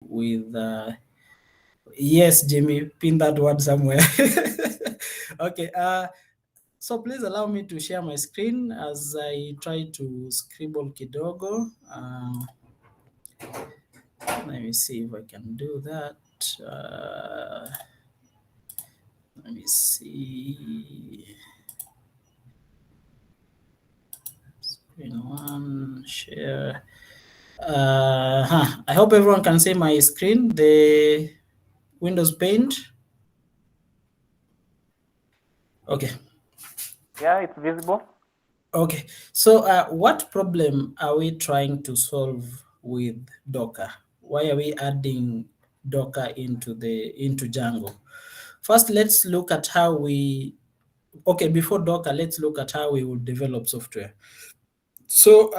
with, yes, Jimmy, pin that word somewhere. Okay, so please allow me to share my screen as I try to scribble kidogo. Let me see if I can do that. Let me see. Screen one, share. I hope everyone can see my screen, the Windows Paint. Okay. Yeah, it's visible. Okay, so what problem are we trying to solve with Docker? Why are we adding Docker into Django? First, let's look at how we, okay, before Docker, let's look at how we would develop software. So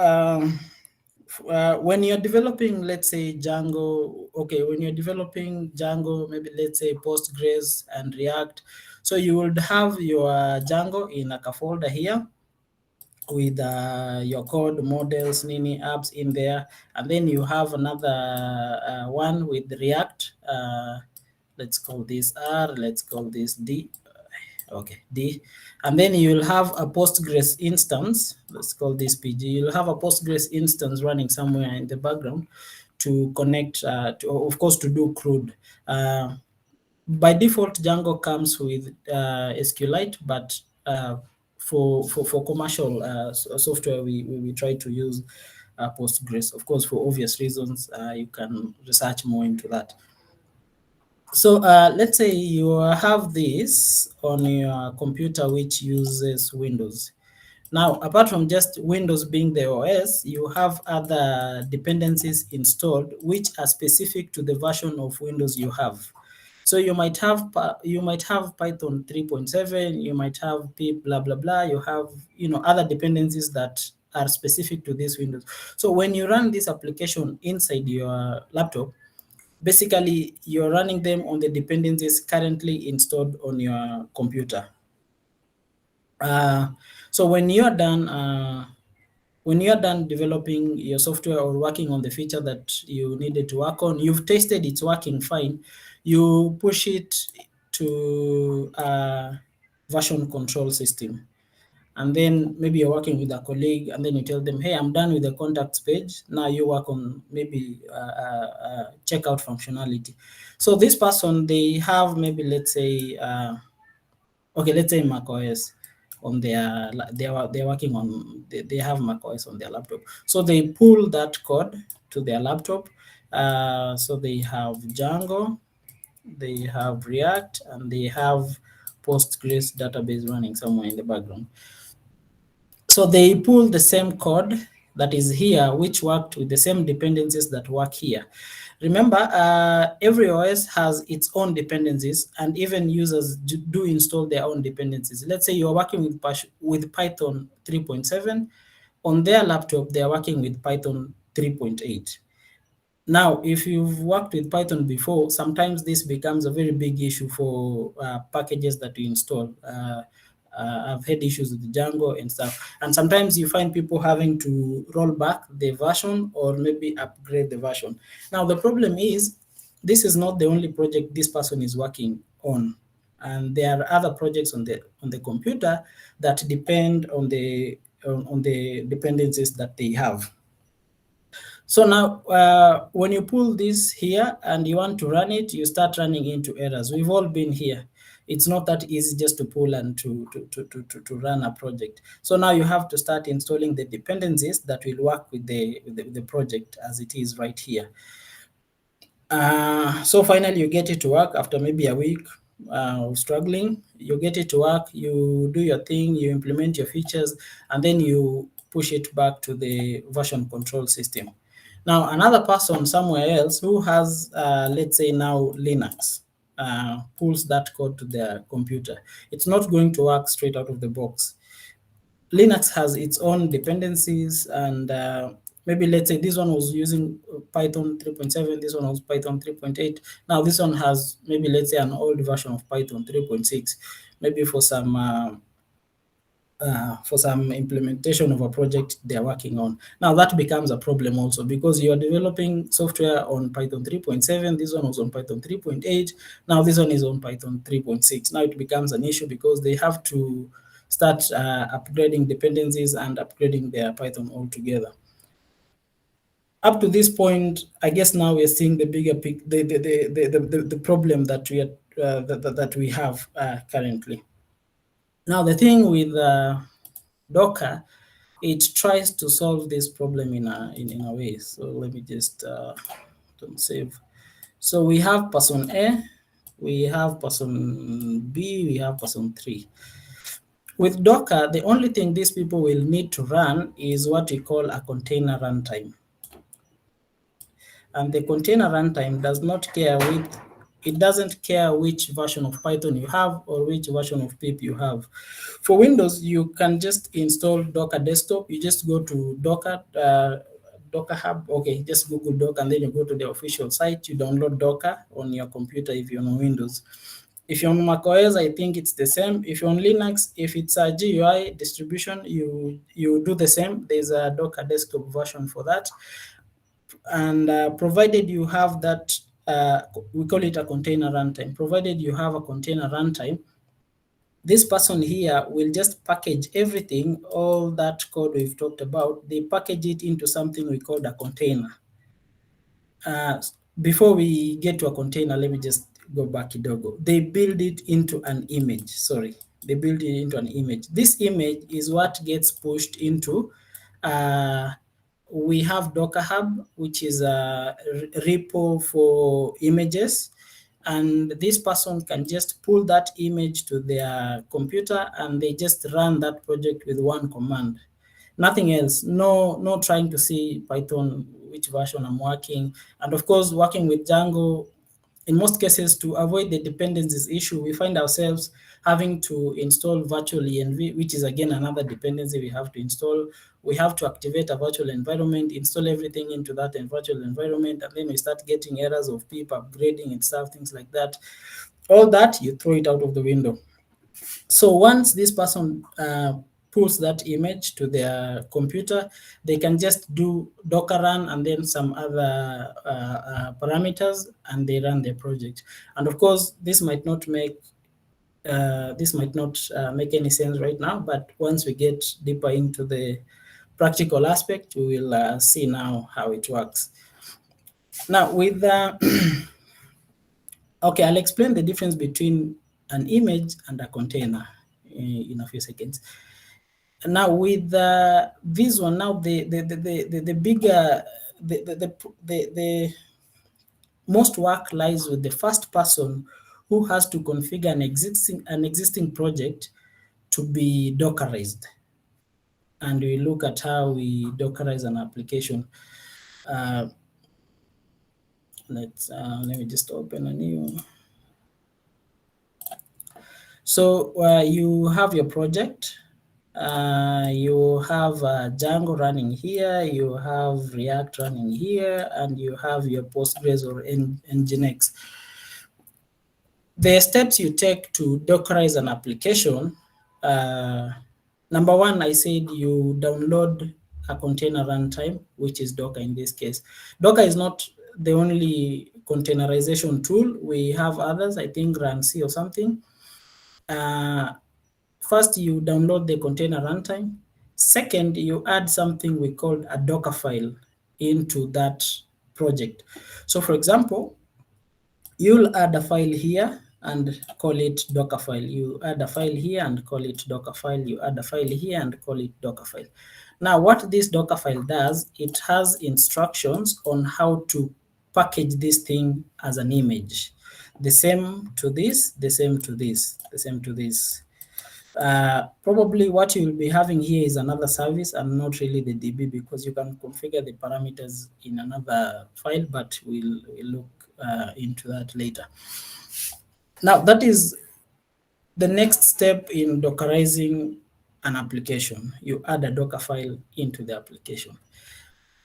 when you're developing, let's say Django, okay, when you're developing Django, maybe let's say Postgres and React, so you would have your Django in like a folder here with your code, models, Nini apps in there, and then you have another one with React. Let's call this R. Let's call this D. Okay, D, and then you'll have a Postgres instance. Let's call this PG. You'll have a Postgres instance running somewhere in the background to connect, to, of course, to do CRUD. By default, Django comes with SQLite, but for commercial software, we try to use Postgres. Of course, for obvious reasons, you can research more into that. So let's say you have this on your computer which uses Windows. Now, apart from just Windows being the OS, you have other dependencies installed which are specific to the version of Windows you have. So you might have Python 3.7, you might have pip blah blah blah. You have other dependencies that are specific to this Windows. So when you run this application inside your laptop, basically you're running them on the dependencies currently installed on your computer. So when you're done developing your software or working on the feature that you needed to work on, you've tested it's working fine, you push it to a version control system. And then maybe you're working with a colleague and then you tell them, hey, I'm done with the contacts page. Now you work on maybe checkout functionality. So this person, they have maybe, let's say, Mac OS on they're working on, they have Mac OS on their laptop. So they pull that code to their laptop. So they have Django, they have React, and they have Postgres database running somewhere in the background. So they pull the same code that is here, which worked with the same dependencies that work here. Remember, every OS has its own dependencies, and even users do install their own dependencies. Let's say you're working with Python 3.7. On their laptop, they are working with Python 3.8. Now, if you've worked with Python before, sometimes this becomes a very big issue for packages that you install. I've had issues with Django and stuff. And sometimes you find people having to roll back the version or maybe upgrade the version. Now, the problem is this is not the only project this person is working on. And there are other projects on the computer that depend on the dependencies that they have. So now, when you pull this here and you want to run it, you start running into errors. We've all been here. It's not that easy just to pull and to run a project. So now you have to start installing the dependencies that will work with the project as it is right here. So finally, you get it to work after maybe a week of struggling. You get it to work, you do your thing, you implement your features, and then you push it back to the version control system. Now, another person somewhere else who has, let's say now Linux, pulls that code to their computer. It's not going to work straight out of the box. Linux has its own dependencies, and maybe let's say this one was using Python 3.7, this one was Python 3.8. Now this one has maybe, let's say, an old version of Python 3.6, maybe for some for some implementation of a project they're working on. Now that becomes a problem also because you are developing software on Python 3.7, this one was on Python 3.8, now this one is on Python 3.6. Now it becomes an issue because they have to start upgrading dependencies and upgrading their Python altogether. Up to this point, I guess now we're seeing the bigger the problem that we are that we have currently. Now the thing with Docker, it tries to solve this problem in a way. So let me just don't save. So we have person A, we have person B, we have person 3. With Docker, the only thing these people will need to run is what we call a container runtime. And the container runtime does not care it doesn't care which version of Python you have or which version of pip you have. For Windows, you can just install Docker Desktop. You just go to Docker Hub. Okay, just Google Docker, and then you go to the official site. You download Docker on your computer if you're on Windows. If you're on macOS, I think it's the same. If you're on Linux, if it's a GUI distribution, you do the same. There's a Docker Desktop version for that. And provided you have that, we call it a container runtime. Provided you have a container runtime, this person here will just package everything, all that code we've talked about, they package it into something we call a container. Before we get to a container, let me just go back kidogo. They build it into an image, sorry. They build it into an image. This image is what gets pushed into we have Docker Hub, which is a repo for images. And this person can just pull that image to their computer and they just run that project with one command. Nothing else, no trying to see Python, which version I'm working. And of course, working with Django, in most cases, to avoid the dependencies issue, we find ourselves having to install virtual env, which is again another dependency we have to install. We have to activate a virtual environment, install everything into that virtual environment, and then we start getting errors of pip upgrading and stuff, things like that. All that, you throw it out of the window. So once this person pulls that image to their computer, they can just do Docker run and then some other parameters, and they run their project. And of course, this might not make any sense right now, but once we get deeper into the practical aspect, we will see now how it works. Now with okay, I'll explain the difference between an image and a container in a few seconds. Now with this one, now the bigger the most work lies with the first person who has to configure an existing project to be Dockerized. And we look at how we Dockerize an application. Let me just open a new. So you have your project. You have Django running here, you have React running here, and you have your Postgres or Nginx. The steps you take to Dockerize an application, number one, I said you download a container runtime, which is Docker in this case. Docker is not the only containerization tool. We have others, I think Run C or something. First, you download the container runtime. Second, you add something we call a Docker file into that project. So for example, you'll add a file here and call it Docker file. You add a file here and call it Docker file. You add a file here and call it Docker file. Now, what this Docker file does, it has instructions on how to package this thing as an image. The same to this, the same to this, the same to this. Probably what you will be having here is another service and not really the DB, because you can configure the parameters in another file, but we'll look into that later. Now, that is the next step in Dockerizing an application. You add a Docker file into the application.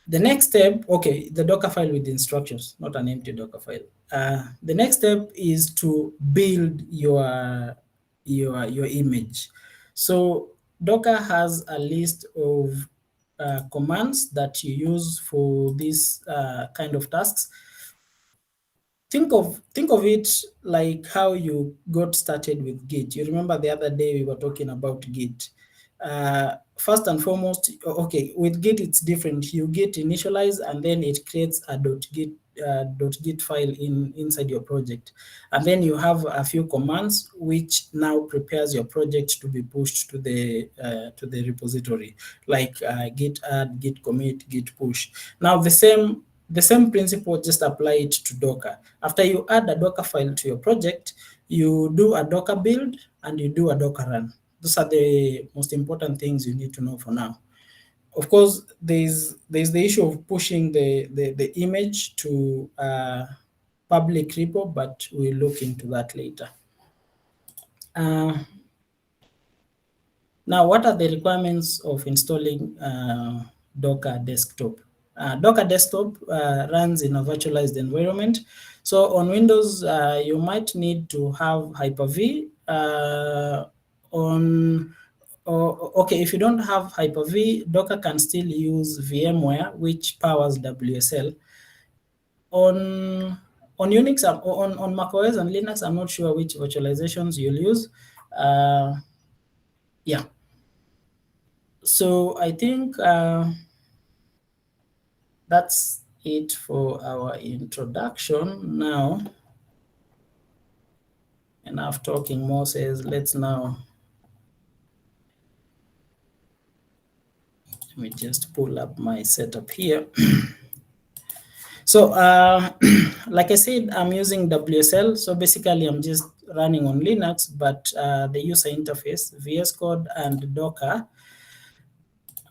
The next step, okay, the Docker file with instructions, not an empty Docker file. The next step is to build your image. So Docker has a list of commands that you use for these kind of tasks. Think of it like how you got started with Git. You remember the other day we were talking about Git. First and foremost, okay, with Git it's different. You Git initialize and then it creates a .git file inside your project, and then you have a few commands which now prepares your project to be pushed to the repository, like git add, git commit, git push. Now the same principle, just apply it to Docker. After you add a Docker file to your project, you do a Docker build and you do a Docker run. Those are the most important things you need to know for now. Of course, there's the issue of pushing the image to public repo, but we'll look into that later. Now, what are the requirements of installing Docker Desktop? Docker Desktop runs in a virtualized environment. So on Windows, you might need to have Hyper-V. Okay, if you don't have Hyper-V, Docker can still use VMware, which powers WSL. On Unix, on macOS and Linux, I'm not sure which virtualizations you'll use. Yeah. So I think that's it for our introduction. Now, enough talking, Moses. Let's now, let me just pull up my setup here. So like I said, I'm using WSL. So basically I'm just running on Linux, but the user interface, VS Code and Docker,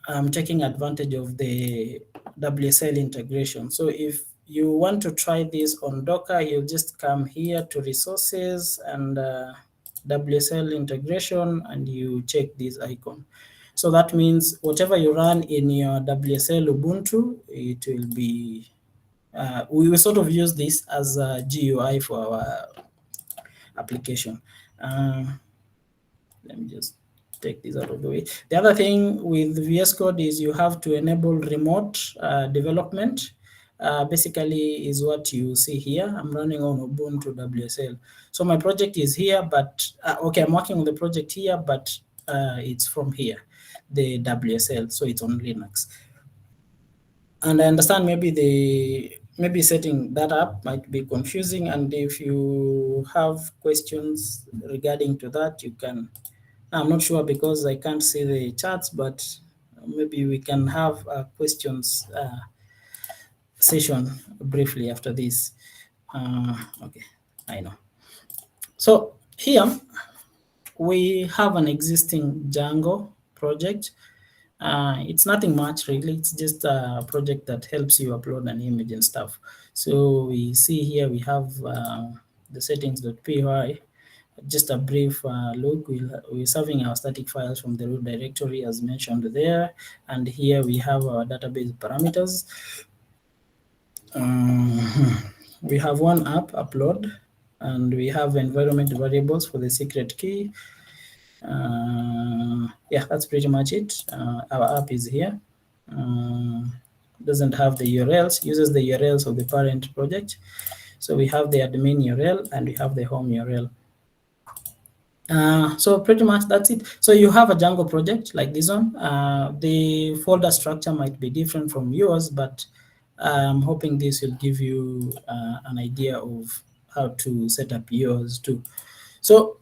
I'm taking advantage of the WSL integration. So if you want to try this on Docker, you just come here to resources and WSL integration, and you check this icon. So that means whatever you run in your WSL Ubuntu, it will be, we will sort of use this as a GUI for our application. Let me just take this out of the way. The other thing with VS Code is you have to enable remote development. Basically is what you see here. I'm running on Ubuntu WSL. So my project is here, but okay, I'm working on the project here, but it's from here, the WSL, so it's on Linux. And I understand maybe setting that up might be confusing, and if you have questions regarding to that, you can. I'm not sure because I can't see the charts, but maybe we can have a questions session briefly after this. Okay, I know. So here we have an existing Django project. It's nothing much really, it's just a project that helps you upload an image and stuff. So we see here we have the settings.py. Just a brief look, we're serving our static files from the root directory as mentioned there, and here we have our database parameters. We have one app upload, and we have environment variables for the secret key. Yeah, that's pretty much it. Our app is here. Doesn't have the URLs, uses the URLs of the parent project. So we have the admin URL and we have the home URL. So pretty much that's it. So you have a Django project like this one. The folder structure might be different from yours, but I'm hoping this will give you an idea of how to set up yours too. So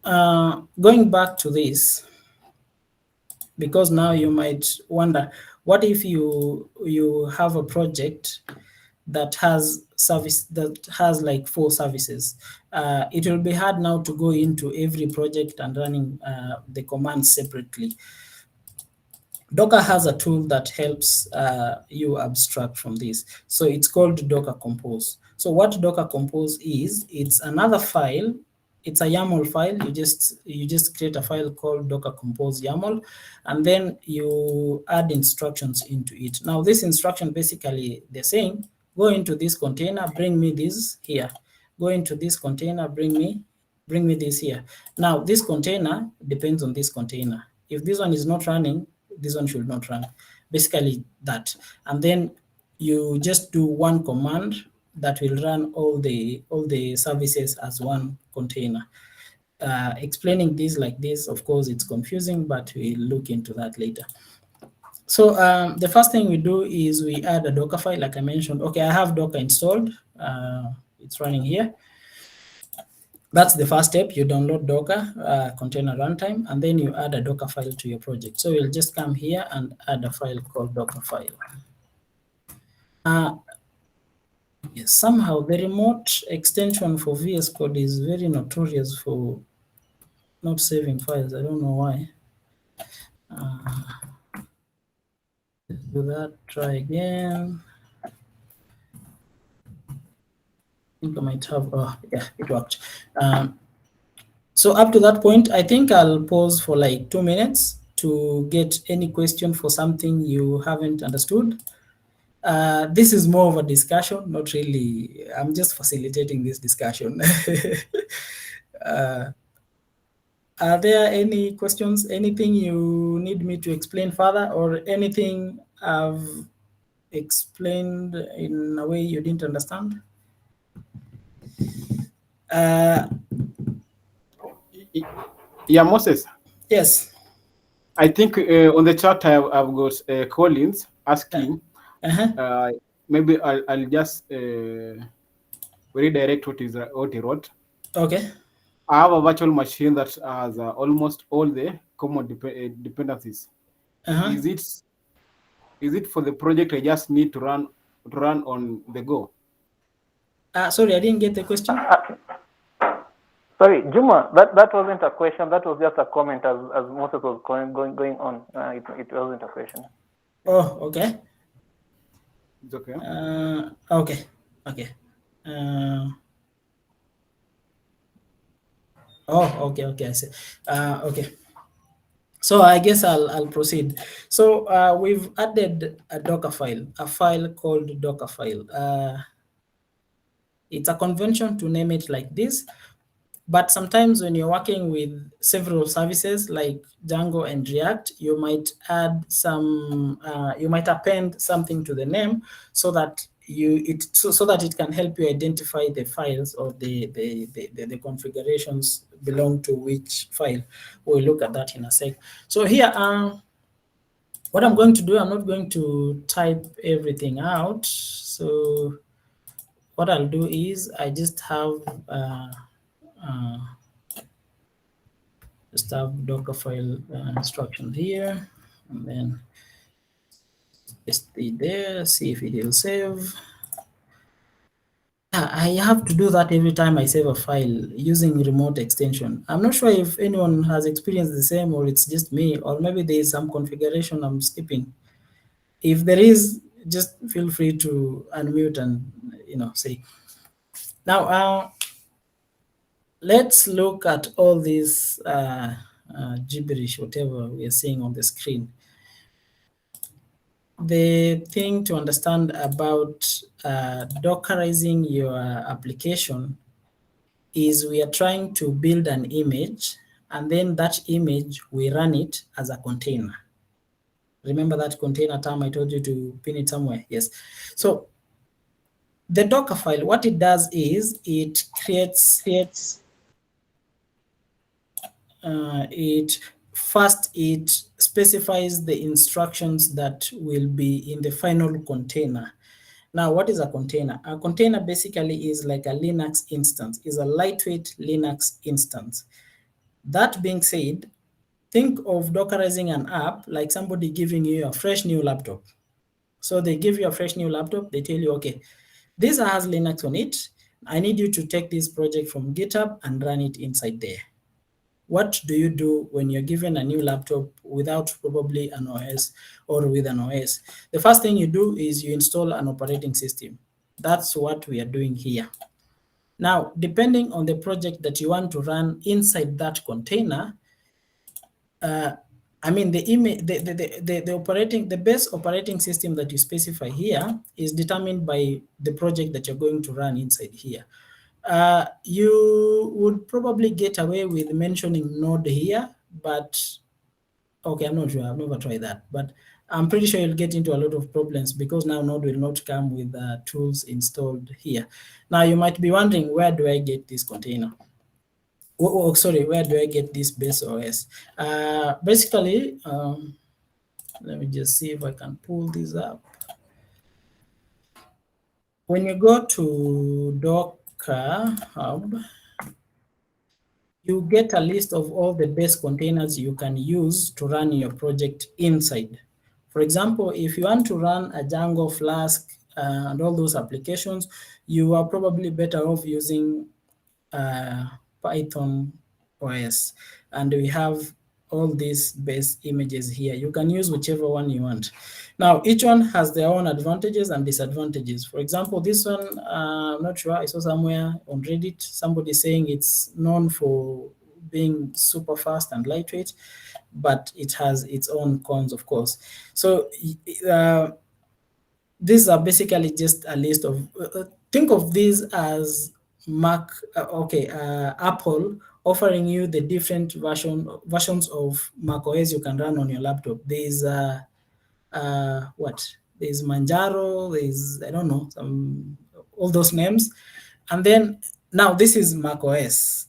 going back to this, because now you might wonder, what if you have a project that has like 4 services? It will be hard now to go into every project and running the commands separately. Docker has a tool that helps you abstract from this. So it's called Docker Compose. So what Docker Compose is, it's another file. It's a YAML file. You just create a file called Docker Compose YAML, and then you add instructions into it. Now this instruction, basically they're saying, go into this container, bring me this here. Go into this container, bring me bring me this here. Now, this container depends on this container. If this one is not running, this one should not run. Basically that. And then you just do one command that will run all the services as one container. Explaining this like this, of course, it's confusing, but we'll look into that later. So the first thing we do is we add a Docker file, like I mentioned. Okay, I have Docker installed. It's running here. That's the first step. You download Docker container runtime, and then you add a Docker file to your project. So we'll just come here and add a file called Docker file. Yes, somehow the remote extension for VS Code is very notorious for not saving files. I don't know why. Let's do that. Try again. I think I might have. Oh, yeah, it worked. So up to that point, I think I'll pause for like 2 minutes to get any question for something you haven't understood. This is more of a discussion, not really. I'm just facilitating this discussion. Are there any questions? Anything you need me to explain further, or anything I've explained in a way you didn't understand? Yeah, Moses. Yes. I think on the chat I've got Collins asking. Maybe I'll just redirect what he wrote. Okay. I have a virtual machine that has almost all the common dependencies. Is it for the project I just need to run on the go? Sorry, I didn't get the question. Sorry, Juma, that wasn't a question. That was just a comment as Moses was going on. It wasn't a question. Oh, okay. It's okay. Okay. Okay. Okay. I see. Okay. So I guess I'll proceed. So we've added a Docker file, a file called Docker file. It's a convention to name it like this. But sometimes when you're working with several services like Django and React, you might add some, you might append something to the name so that so that it can help you identify the files or the configurations belong to which file. We'll look at that in a sec. So here, what I'm going to do, I'm not going to type everything out. So what I'll do is I just have Docker file instruction here, and then stay there, see if it will save. I have to do that every time I save a file using remote extension. I'm not sure if anyone has experienced the same, or it's just me, or maybe there is some configuration I'm skipping. If there is, just feel free to unmute and say. Now, let's look at all this gibberish, whatever we are seeing on the screen. The thing to understand about Dockerizing your application is we are trying to build an image, and then that image, we run it as a container. Remember that container term I told you to pin it somewhere? Yes. So the Docker file, what it does is it creates it specifies the instructions that will be in the final container. Now, what is a container? A container basically is like a Linux instance, is a lightweight Linux instance. That being said, think of Dockerizing an app like somebody giving you a fresh new laptop. So they give you a fresh new laptop, they tell you, okay, this has Linux on it. I need you to take this project from GitHub and run it inside there. What do you do when you're given a new laptop without probably an OS or with an OS? The first thing you do is you install an operating system. That's what we are doing here. Now, depending on the project that you want to run inside that container, I mean, the best operating system that you specify here is determined by the project that you're going to run inside here. You would probably get away with mentioning node here, but okay, I'm not sure. I've never tried that, but I'm pretty sure you'll get into a lot of problems because now Node will not come with tools installed here. Now you might be wondering, where do I get this container? Oh, sorry, where do I get this base OS? Basically, let me just see if I can pull this up. When you go to Docker Hub, you get a list of all the base containers you can use to run your project inside. For example, if you want to run a Django, Flask, and all those applications, you are probably better off using Python OS. And we have all these base images here. You can use whichever one you want. Now, each one has their own advantages and disadvantages. For example, this one, I'm not sure, I saw somewhere on Reddit, somebody saying it's known for being super fast and lightweight, but it has its own cons, of course. So these are basically just a list of, think of these as Apple offering you the different versions of macOS you can run on your laptop. There's there's Manjaro, there's, I don't know, all those names. And then now this is macOS.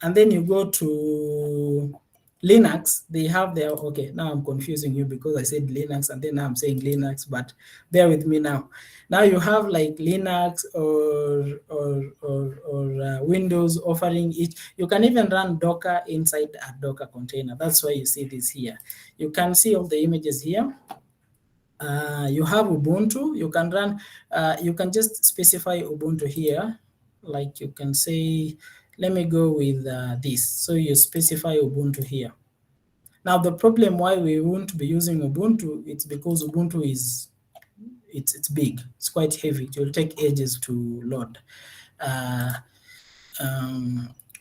And then you go to Linux, they have their, okay, now I'm confusing you because I said Linux and then I'm saying Linux, but bear with me now. Now you have like Linux or Windows offering each. You can even run Docker inside a Docker container. That's why you see this here. You can see all the images here. You have Ubuntu, you can run, you can just specify Ubuntu here. Like you can say, let me go with this. So you specify Ubuntu here. Now the problem why we won't be using Ubuntu, it's because Ubuntu is, it's big, it's quite heavy. It will take ages to load.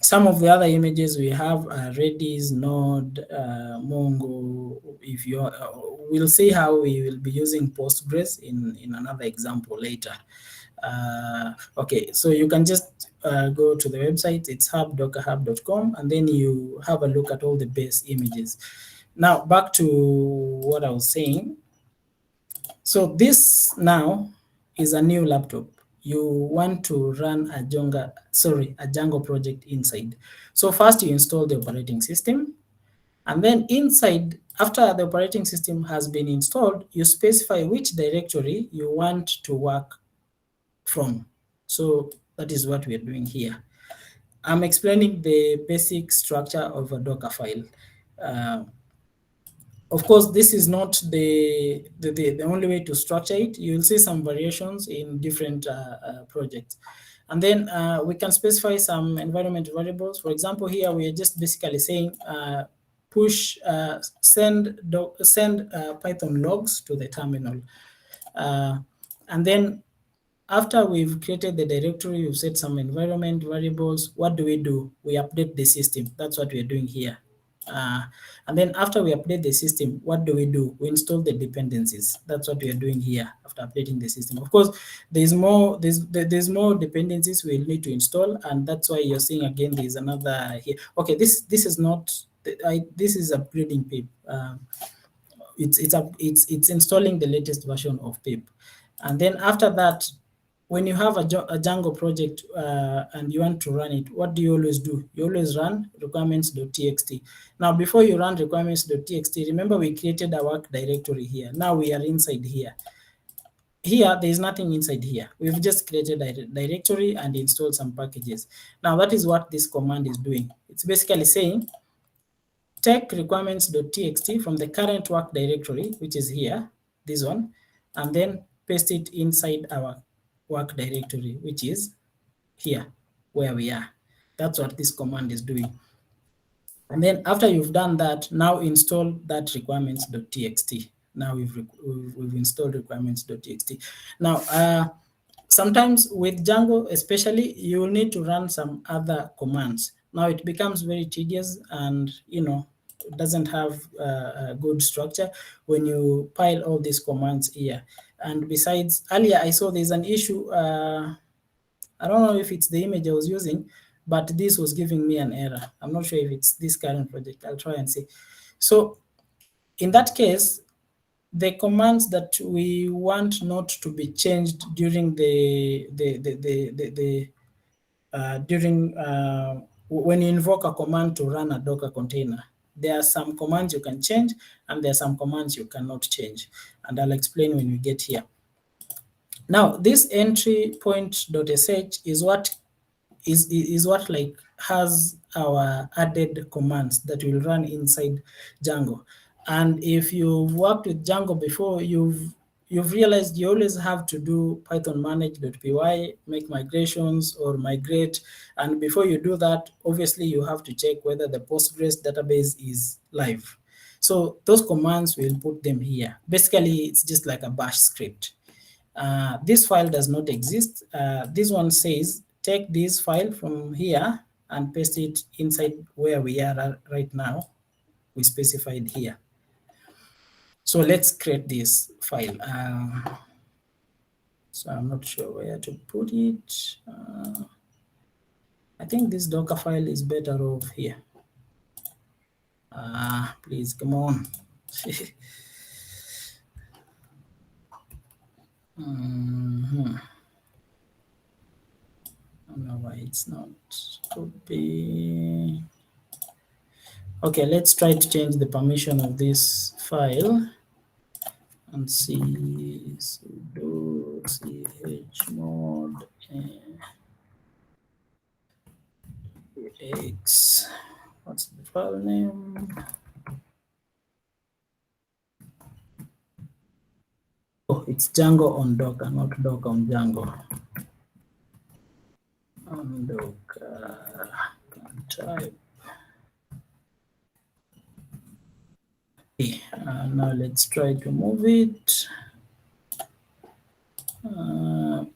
Some of the other images we have Redis, Node, Mongo. If you we'll see how we will be using Postgres in another example later. Okay, so you can just go to the website. It's dockerhub.com, and then you have a look at all the base images. Now back to what I was saying. So this now is a new laptop. You want to run a Django project inside. So first you install the operating system, and then inside, after the operating system has been installed, you specify which directory you want to work from. So that is what we are doing here. I'm explaining the basic structure of a Docker file. Of course, this is not the only way to structure it. You'll see some variations in different projects. And then we can specify some environment variables. For example, here we are just basically saying send Python logs to the terminal. And then after we've created the directory, we've set some environment variables. What do? We update the system. That's what we're doing here. And then after we update the system, what do? We install the dependencies. That's what we are doing here after updating the system. Of course, there's more dependencies we'll need to install, and that's why you're seeing again there's another here. Okay, this is not this is upgrading pip. It's installing the latest version of pip, and then after that, when you have a Django project and you want to run it, what do you always do? You always run requirements.txt. Now, before you run requirements.txt, remember we created a work directory here. Now we are inside here. Here, there is nothing inside here. We've just created a directory and installed some packages. Now, that is what this command is doing. It's basically saying, take requirements.txt from the current work directory, which is here, this one, and then paste it inside our work directory, which is here where we are. That's what this command is doing. And then after you've done that, now install that requirements.txt. Now we've installed requirements.txt. Now, sometimes with Django especially, you will need to run some other commands. Now it becomes very tedious and, it doesn't have a good structure when you pile all these commands here. And besides, earlier I saw there's an issue I don't know if it's the image I was using, but this was giving me an error. I'm not sure if it's this current project. I'll try and see. So in that case, the commands that we want not to be changed during when you invoke a command to run a Docker container, there are some commands you can change and there are some commands you cannot change. And I'll explain when we get here. Now, this entry point.sh is what like has our added commands that will run inside Django. And if you've worked with Django before, you've realized you always have to do Python manage.py, make migrations or migrate. And before you do that, obviously you have to check whether the Postgres database is live. So those commands, we'll put them here. Basically, it's just like a bash script. This file does not exist. This one says, take this file from here and paste it inside where we are right now. We specified here. So let's create this file. So I'm not sure where to put it. I think this Docker file is better off here. Please, come on. I don't know why it's not copy. Okay, let's try to change the permission of this file and see sudo chmod x. What's the file name? Oh, it's Django on Docker, not Docker on Django. On Docker, type. Okay, now let's try to move it.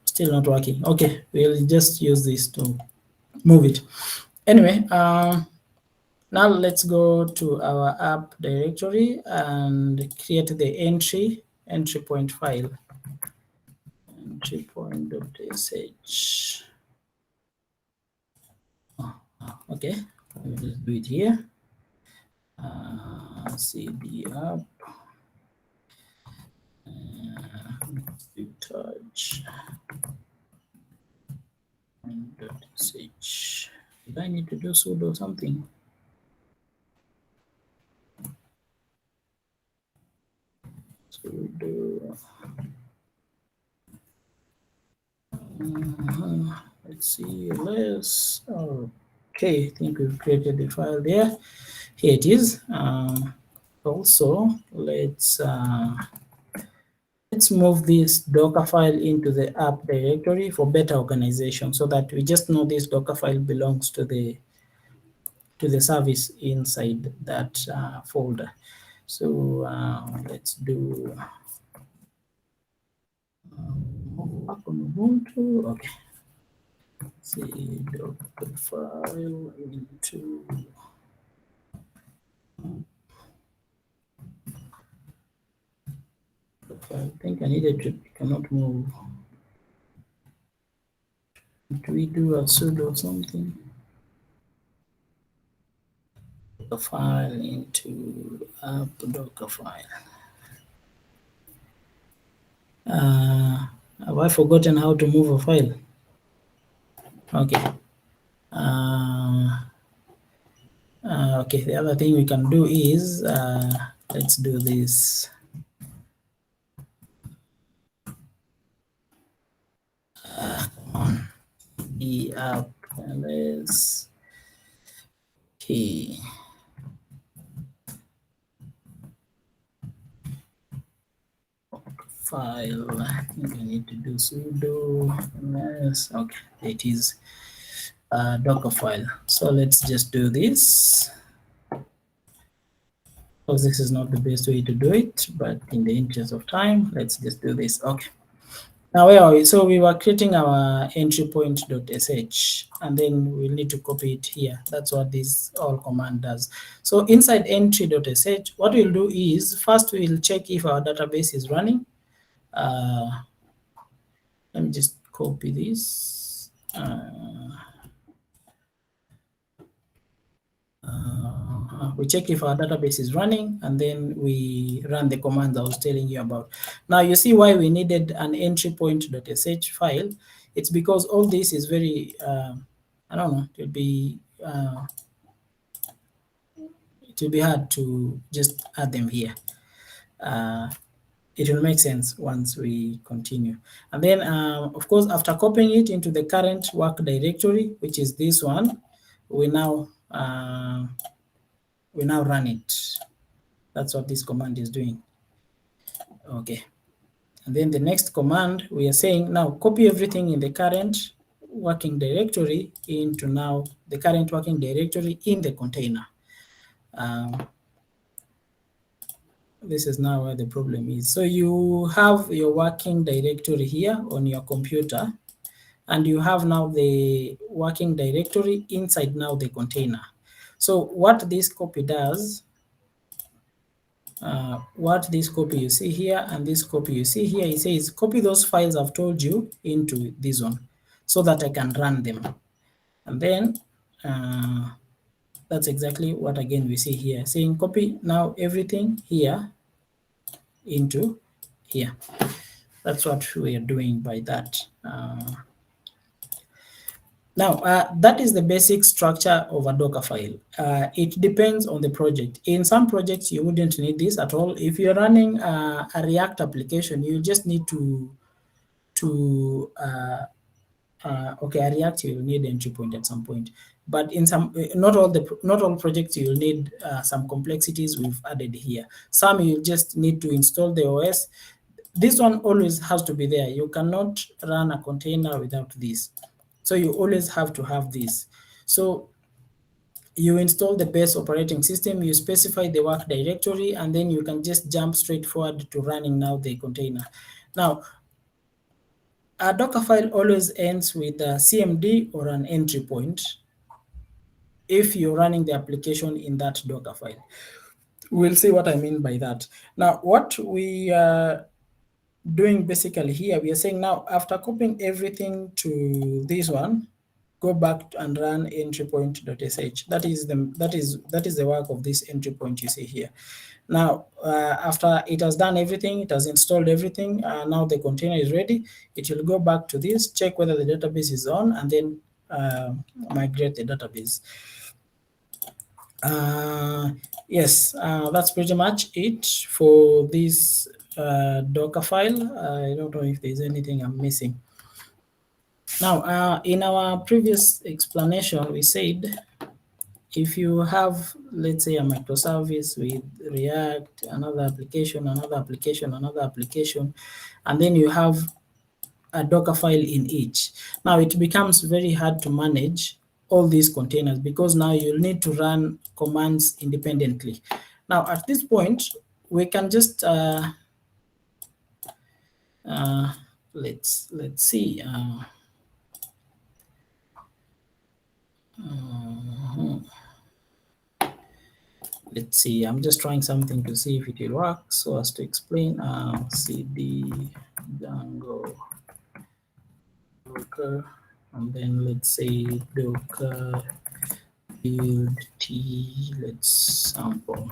Still not working. Okay, we'll just use this to move it. Anyway, now let's go to our app directory and create the entry point file. Entry point.sh. Okay, we'll just do it here. cd app. Touch. .sh. Did I need to do sudo something? Sudo. Let's see, let's. Okay, I think we've created the file there. Here it is. Also, let's move this Docker file into the app directory for better organization, so that we just know this Docker file belongs to the service inside that folder. So let's do back on Ubuntu. Okay. See Docker file into. I think I needed to, cannot move. Do we do a sudo something? The file into app Docker file. Have I forgotten how to move a file? Okay. Okay, the other thing we can do is, let's do this. The app ls key. File. I think I need to do sudo ls. Okay, it is Docker file. So let's just do this. Because this is not the best way to do it, but in the interest of time, let's just do this. Okay. Now where are we? So we were creating our entry point.sh, and then we'll need to copy it here. That's what this all command does. So inside entry.sh, what we'll do is first we'll check if our database is running. Let me just copy this. we check if our database is running, and then we run the commands I was telling you about. Now you see why we needed an entry point.sh file. It's because all this is very, I don't know, it will be hard to just add them here. It will make sense once we continue. And then, of course, after copying it into the current work directory, which is this one, we now run it. That's what this command is doing. Okay. And then the next command, we are saying now copy everything in the current working directory into now the current working directory in the container. This is now where the problem is. So you have your working directory here on your computer, and you have now the working directory inside now the container. So what this copy does, what this copy you see here and this copy you see here, it says copy those files I've told you into this one so that I can run them. And then that's exactly what again we see here, saying copy now everything here into here. That's what we are doing by that. Now, that is the basic structure of a Docker file. It depends on the project. In some projects, you wouldn't need this at all. If you're running a React application, you just need okay, a React you will need entry point at some point. But in some, not all projects you'll need some complexities we've added here. Some you just need to install the OS. This one always has to be there. You cannot run a container without this. So you always have to have this. So you install the base operating system, you specify the work directory, and then you can just jump straight forward to running now the container. Now, a Docker file always ends with a CMD or an entry point if you're running the application in that Docker file. We'll see what I mean by that. Now, what we are doing basically here, we are saying now after copying everything to this one, go back and run entry point.sh. That is the work of this entry point you see here. Now, after it has done everything, it has installed everything, now the container is ready, it will go back to this, check whether the database is on, and then migrate the database. Yes, that's pretty much it for this Docker file. I don't know if there's anything I'm missing. Now, in our previous explanation, we said if you have, let's say, a microservice with React, another application, another application, another application, and then you have a Docker file in each. Now, it becomes very hard to manage all these containers because now you'll need to run commands independently. Now, at this point, we can just let's see. Let's see. I'm just trying something to see if it will work so as to explain. CD Django Docker, and then let's say Docker build T. Let's sample.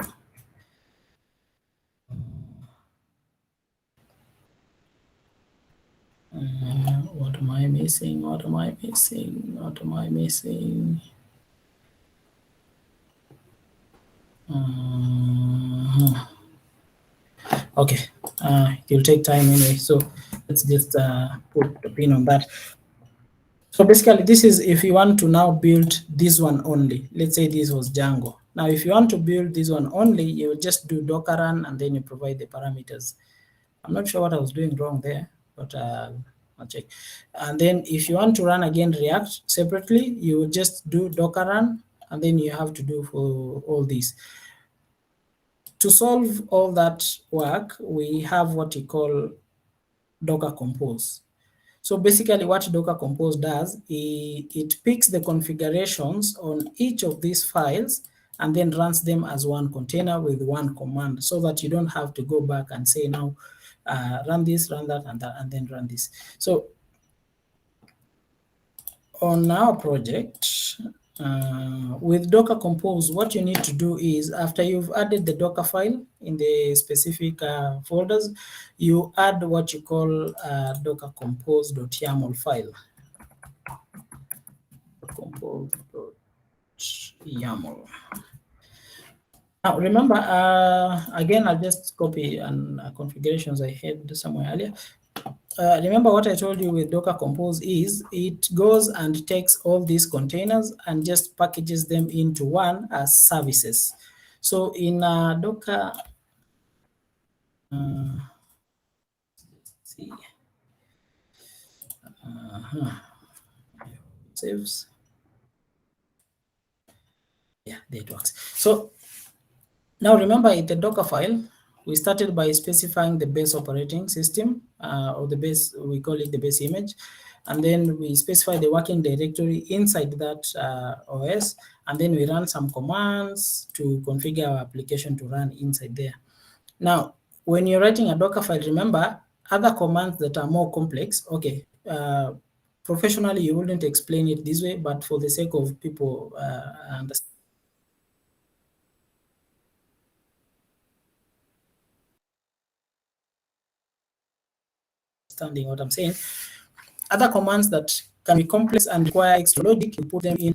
What am I missing? What am I missing? What am I missing? Okay, it will take time anyway, so let's just put a pin on that. So basically, this is if you want to now build this one only. Let's say this was Django. Now, if you want to build this one only, you will just do Docker run and then you provide the parameters. I'm not sure what I was doing wrong there, but I'll check. And then if you want to run again React separately, you will just do Docker run, and then you have to do for all these. To solve all that work, we have what we call Docker Compose. So basically what Docker Compose does, it picks the configurations on each of these files and then runs them as one container with one command so that you don't have to go back and say now, run this, run that, and then run this. So on our project, with Docker Compose, what you need to do is, after you've added the Docker file in the specific folders, you add what you call Docker Compose.yaml file. Compose.yaml. Now remember, again, I'll just copy and configurations I had somewhere earlier. Remember what I told you with Docker Compose is it goes and takes all these containers and just packages them into one as services. So in Docker, let's see, saves. Yeah, there it works. So now remember, in the Docker file, we started by specifying the base operating system, or the base, we call it the base image. And then we specify the working directory inside that OS. And then we run some commands to configure our application to run inside there. Now, when you're writing a Docker file, remember, other commands that are more complex, okay, professionally, you wouldn't explain it this way, but for the sake of people understanding what I'm saying, other commands that can be complex and require extra logic, you put them in.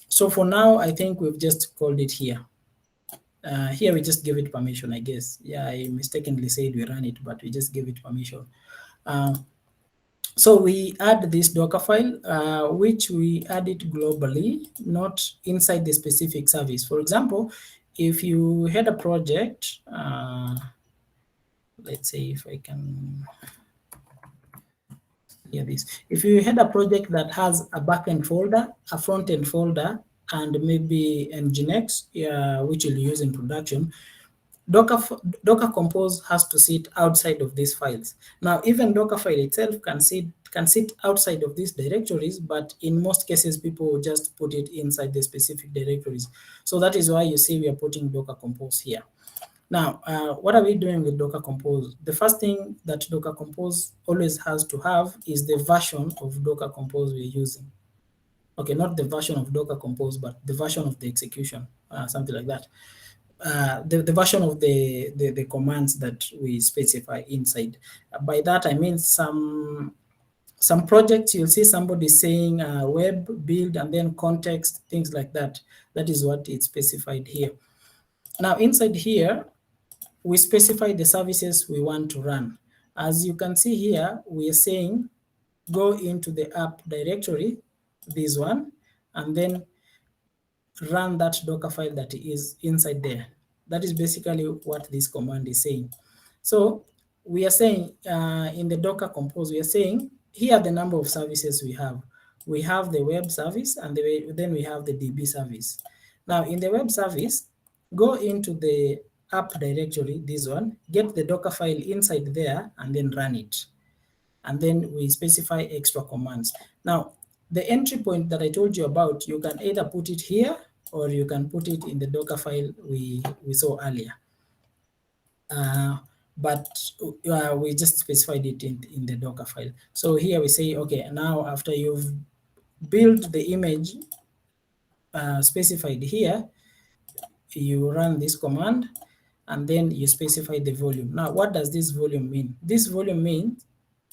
So for now, I think we've just called it here. Here we just give it permission, I guess. Yeah, I mistakenly said we run it, but we just give it permission. So we add this Docker file, which we add it globally, not inside the specific service. For example, if you had a project, let's say if I can hear this. If you had a project that has a backend folder, a front-end folder, and maybe Nginx, which you'll use in production, Docker Compose has to sit outside of these files. Now, even Dockerfile itself can sit outside of these directories, but in most cases, people will just put it inside the specific directories. So that is why you see we are putting Docker Compose here. Now, what are we doing with Docker Compose? The first thing that Docker Compose always has to have is the version of Docker Compose we're using. Okay, not the version of Docker Compose, but the version of the execution, something like that. The version of the commands that we specify inside. By that, I mean some projects, you'll see somebody saying web, build, and then context, things like that. That is what it's specified here. Now, inside here, we specify the services we want to run. As you can see here, we are saying go into the app directory, this one, and then run that Docker file that is inside there. That is basically what this command is saying. So we are saying in the Docker Compose, we are saying here are the number of services we have. We have the web service, and then we have the DB service. Now in the web service, go into the app directory, this one, get the Docker file inside there, and then run it. And then we specify extra commands. Now, the entry point that I told you about, you can either put it here or you can put it in the Docker file we saw earlier. But we just specified it in the Docker file. So here we say, okay, now after you've built the image specified here, you run this command, and then you specify the volume. Now, what does this volume mean? This volume means,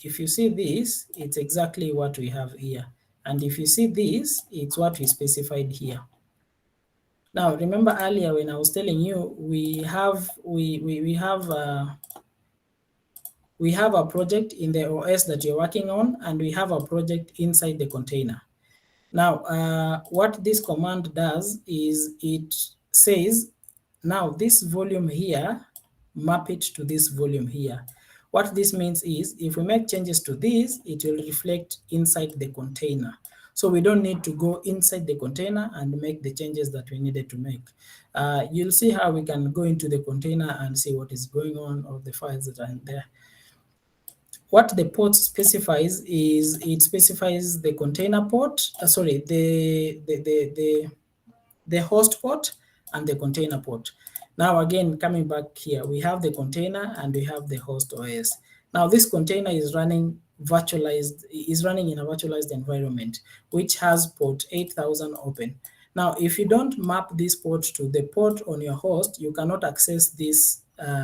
if you see this, it's exactly what we have here. And if you see this, it's what we specified here. Now, remember earlier when I was telling you, we have a project in the OS that you're working on, and we have a project inside the container. Now, what this command does is it says, now this volume here, map it to this volume here. What this means is, if we make changes to this, it will reflect inside the container. So we don't need to go inside the container and make the changes that we needed to make. You'll see how we can go into the container and see what is going on, or the files that are in there. What the port specifies is it specifies the container port, the host port and the container port. Now again, coming back here, we have the container and we have the host OS. Now this container is running virtualized, is running in a virtualized environment, which has port 8000 open. Now, if you don't map this port to the port on your host, you cannot access this,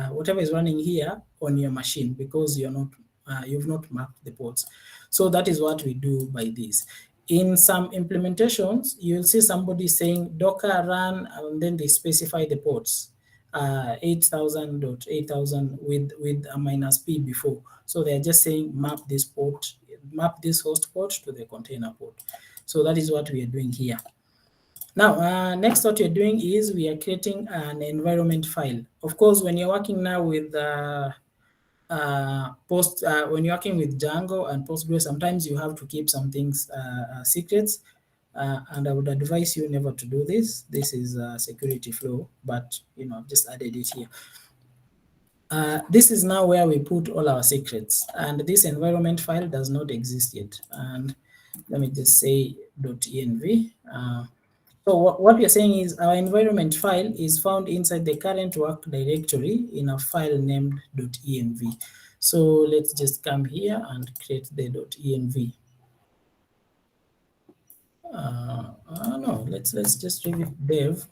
whatever is running here on your machine, because you've not mapped the ports. So that is what we do by this. In some implementations, you'll see somebody saying Docker run, and then they specify the ports, 8000.8000 with a -p before. So they're just saying map this port, map this host port to the container port. So that is what we are doing here. Now, next what you're doing is we are creating an environment file. Of course, when you're working now with when you're working with Django and Postgres, sometimes you have to keep some things secrets, and I would advise you never to do this. This is a security flaw, but I've just added it here. This is now where we put all our secrets, and this environment file does not exist yet. And let me just say .env. So what we are saying is our environment file is found inside the current work directory in a file named .env. So let's just come here and create the .env. No, let's just leave it dev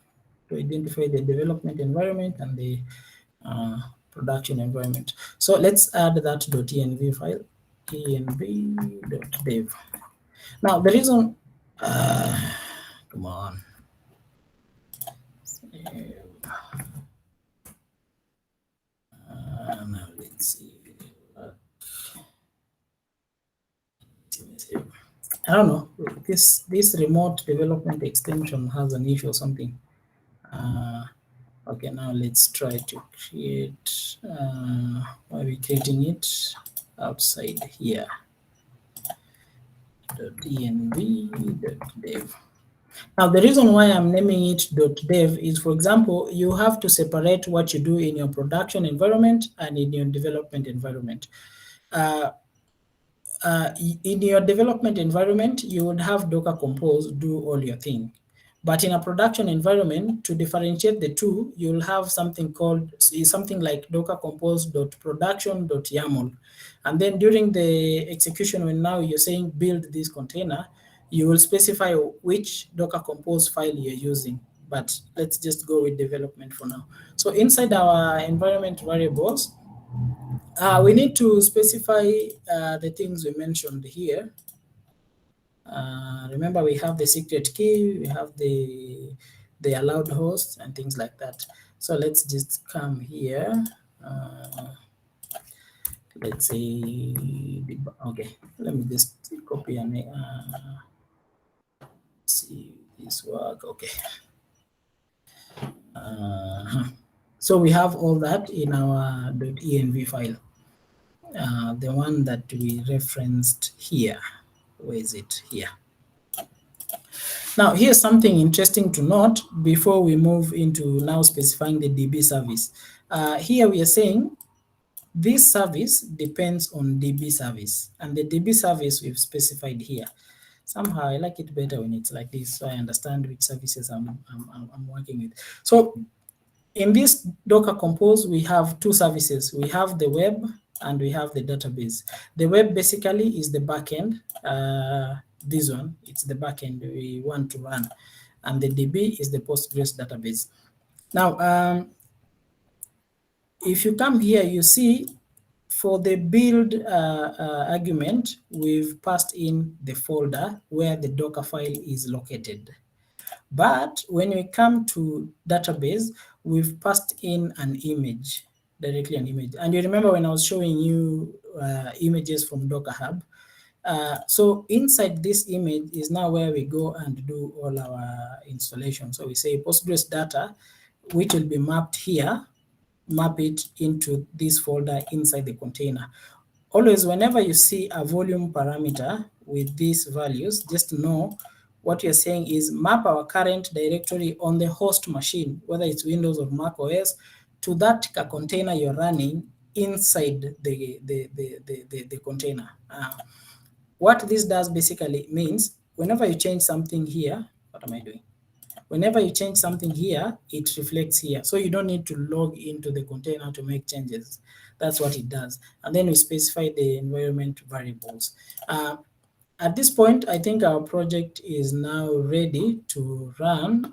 to identify the development environment and the production environment. So let's add that .env file, env.dev. Now the reason, come on. Now let's see. I don't know. This remote development extension has an issue or something. Okay, now let's try to create. Why are we creating it outside here? .env.dev. Now, the reason why I'm naming it .dev is, for example, you have to separate what you do in your production environment and in your development environment. In your development environment, you would have Docker Compose do all your thing. But in a production environment, to differentiate the two, you'll have something like Docker Compose.production.yaml. And then during the execution, when now you're saying build this container, you will specify which Docker Compose file you're using. But let's just go with development for now. So inside our environment variables, we need to specify the things we mentioned here. Remember, we have the secret key, we have the allowed hosts and things like that. So let's just come here. Let's say, okay, let me just copy and see this work. Okay. So we have all that in our .env file, the one that we referenced here. Where is it? Here. Now, here's something interesting to note before we move into now specifying the DB service. Here we are saying this service depends on DB service, and the DB service we've specified here. Somehow I like it better when it's like this, so I understand which services I'm working with. So in this Docker Compose, we have two services. We have the web and we have the database. The web basically is the backend. This one, it's the backend we want to run. And the DB is the Postgres database. Now, if you come here, you see for the build argument, we've passed in the folder where the Docker file is located. But when we come to database, we've passed in an image, directly an image. And you remember when I was showing you images from Docker Hub. So inside this image is now where we go and do all our installation. So we say Postgres data, which will be mapped here, map it into this folder inside the container. Always, whenever you see a volume parameter with these values, just know what you're saying is map our current directory on the host machine, whether it's Windows or Mac OS, to that container you're running inside the container. What this does basically means whenever you change something here, what am I doing? Whenever you change something here, it reflects here. So you don't need to log into the container to make changes. That's what it does. And then we specify the environment variables. At this point, I think our project is now ready to run.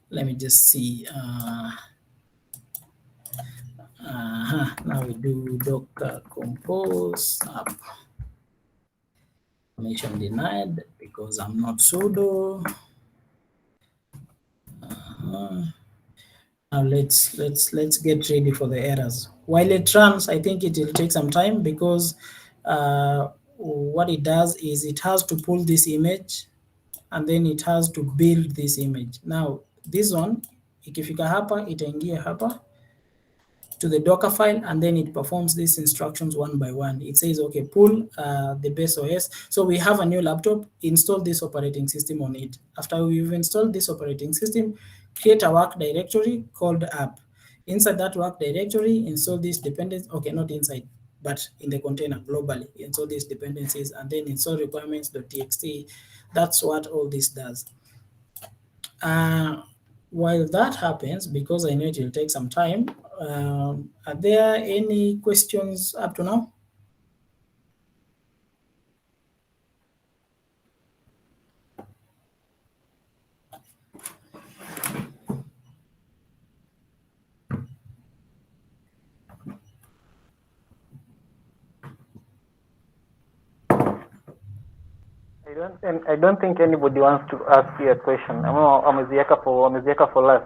Let me just see. Now we do docker compose app. Permission denied because I'm not sudo. Now let's get ready for the errors. While it runs, I think it will take some time because what it does is it has to pull this image and then it has to build this image. Now this one, ikifika hapa itaingia hapa to the Docker file, and then it performs these instructions one by one. It says, okay, pull the base OS. So we have a new laptop, install this operating system on it. After we've installed this operating system, create a work directory called app. Inside that work directory, install these dependencies, okay, not inside, but in the container globally, install these dependencies, and then install requirements.txt. That's what all this does. While that happens, because I know it will take some time, are there any questions up to now? I don't think anybody wants to ask you a question. Ameziweka for last.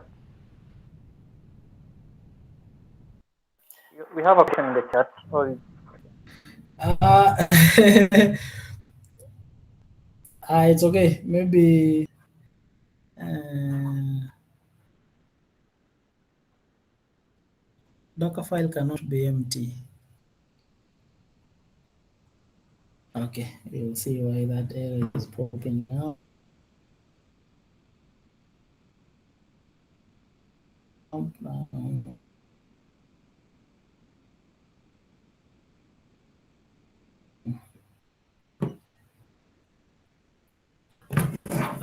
We have a question in the chat. It's okay. Maybe Docker file cannot be empty. Okay, you'll see why that error is popping out.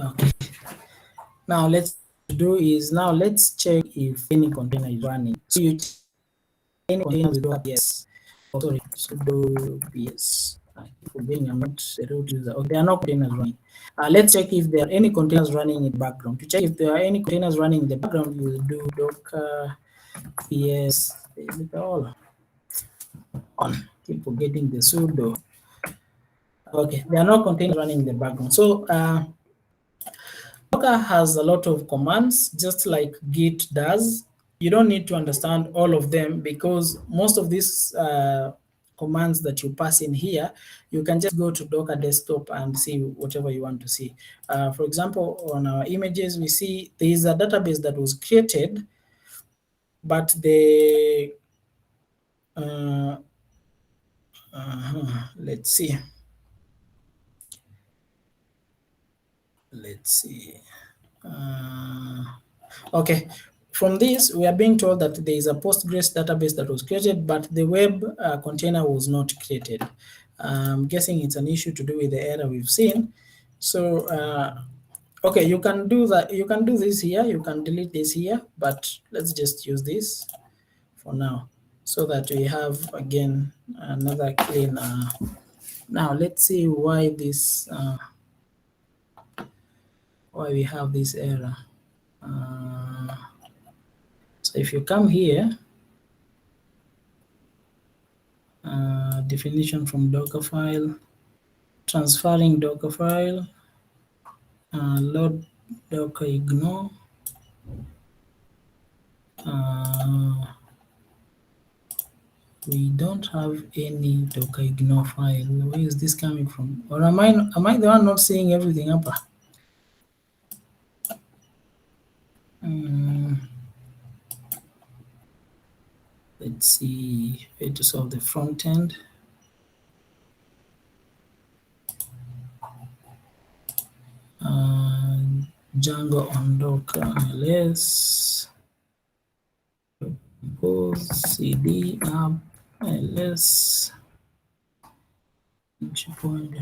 Okay. Now let's check if any container is running. So you check any container with PS. Oh, sorry, sudo PS. I'm not a root user. Okay, there are no containers running. Let's check if there are any containers running in the background. To check if there are any containers running in the background, you will do docker PS. Is it all on? Keep forgetting the sudo. Okay, there are no containers running in the background. So Docker has a lot of commands, just like Git does. You don't need to understand all of them because most of these commands that you pass in here, you can just go to Docker desktop and see whatever you want to see. For example, on our images, we see there is a database that was created, but the let's see. Okay, from this, we are being told that there is a Postgres database that was created, but the web container was not created. I'm guessing it's an issue to do with the error we've seen. So, okay, you can do that. You can do this here. You can delete this here, but let's just use this for now so that we have, again, another clean. Now, let's see why this, why we have this error. So if you come here, definition from Docker file, transferring Docker file, load Docker ignore. We don't have any Docker ignore file. Where is this coming from? Or am I the one not seeing everything up? Let's see how to solve the front end. Django on Docker ls, compose cd app ls, point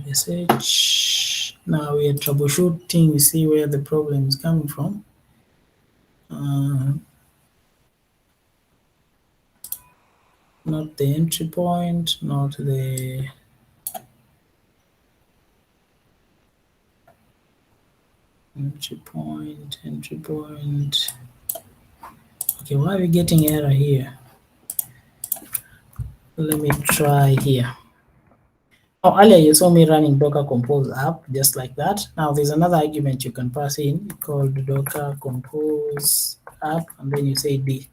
sh. Now we are troubleshooting. We see where the problem is coming from. not the entry point, not the entry point. Okay, why are we getting error here? Let me try here. Oh, earlier you saw me running Docker Compose app just like that. Now there's another argument you can pass in called Docker Compose app, and then you say D.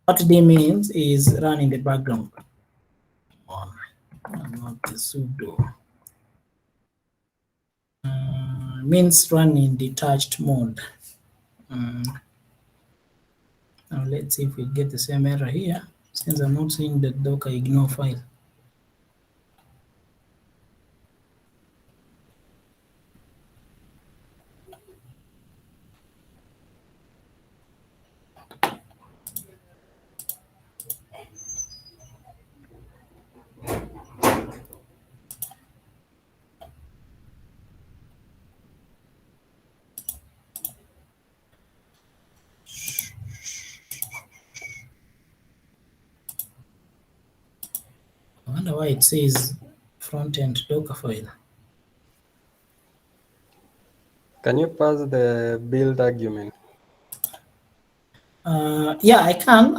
What D means is run in the background. Not the sudo. Means run in detached mode. Now let's see if we get the same error here, since I'm not seeing the Docker ignore file. I wonder why it says front-end Docker file. Can you pass the build argument? Yeah, I can.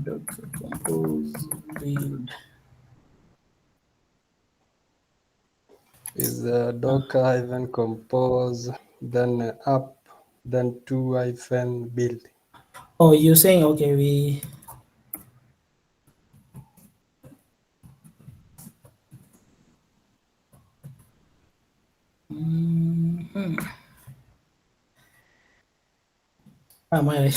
Docker compose build. Is Docker -compose, then app, then 2-build. Oh, you're saying, okay, we. Am I?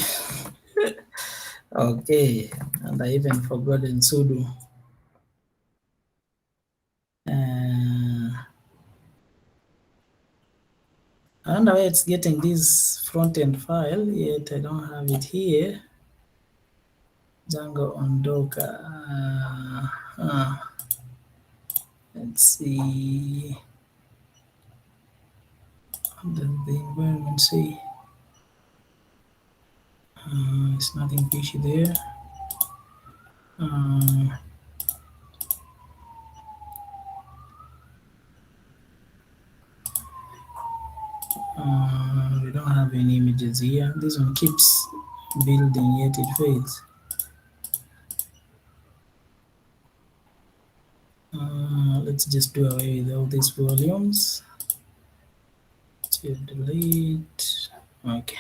Okay, and I even forgotten sudo. I wonder why it's getting this front-end file, yet I don't have it here. Django on Docker. Let's see. What does the environment say? It's nothing fishy there. We don't have any images here. This one keeps building, yet it fails. Let's just do away with all these volumes. To delete. Okay.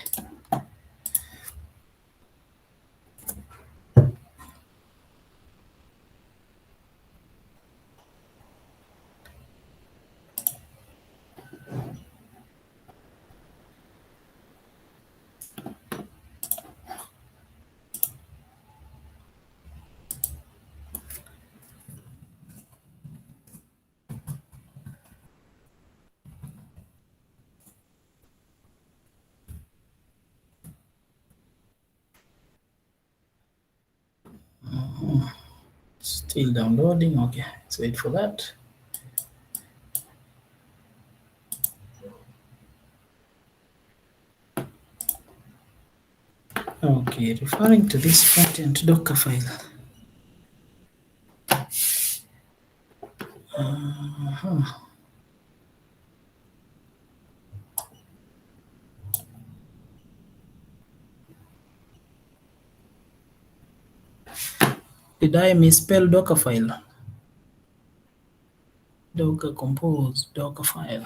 Still downloading. Okay, let's wait for that. Okay, referring to this front-end Docker file. Did I misspell Docker file? Docker compose Docker file.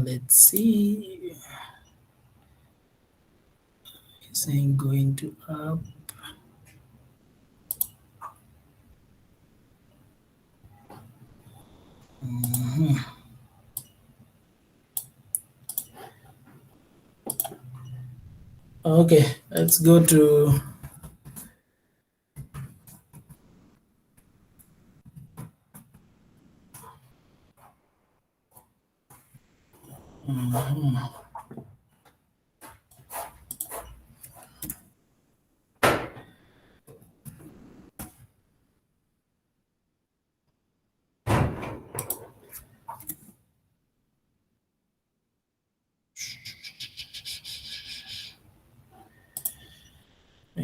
Let's see. It's saying going to app. Okay, let's go to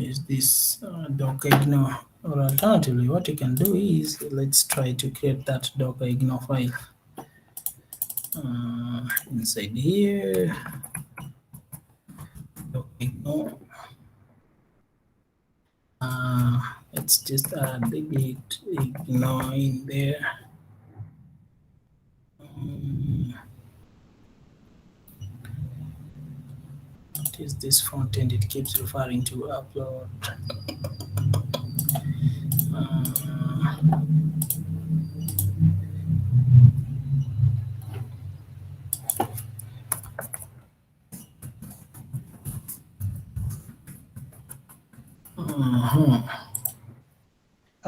is this Docker ignore? Or alternatively, what you can do is, let's try to create that Docker ignore file inside here. Docker ignore. Let's just add the git ignore in there. What is this front end? It keeps referring to upload.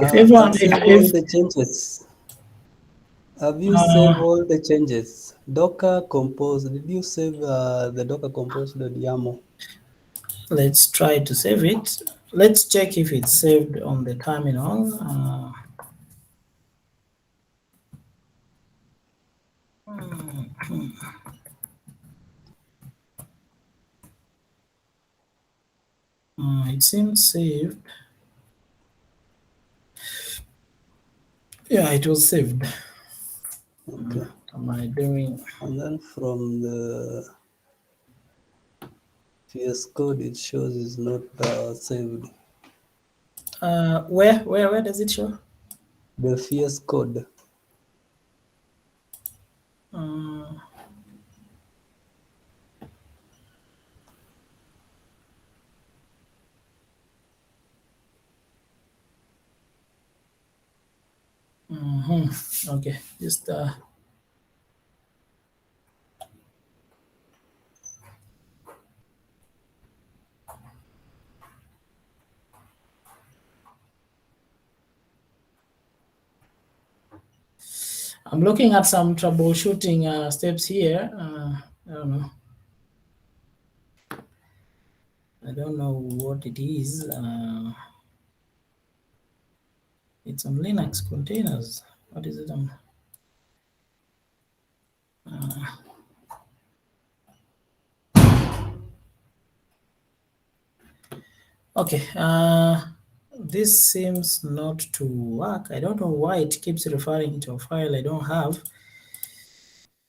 If everyone, Save all the changes. Have you saved all the changes? Docker compose. Did you save the Docker compose.yaml? Let's try to save it. Let's check if it's saved on the terminal. It seems saved. Yeah, it was saved. Okay. What am I doing? And then from the VS Code, it shows it's not saved. Where does it show? The VS Code. Okay, just I'm looking at some troubleshooting steps here. I don't know. I don't know what it is. It's on Linux containers. What is it on? Okay. This seems not to work. I don't know why it keeps referring to a file I don't have.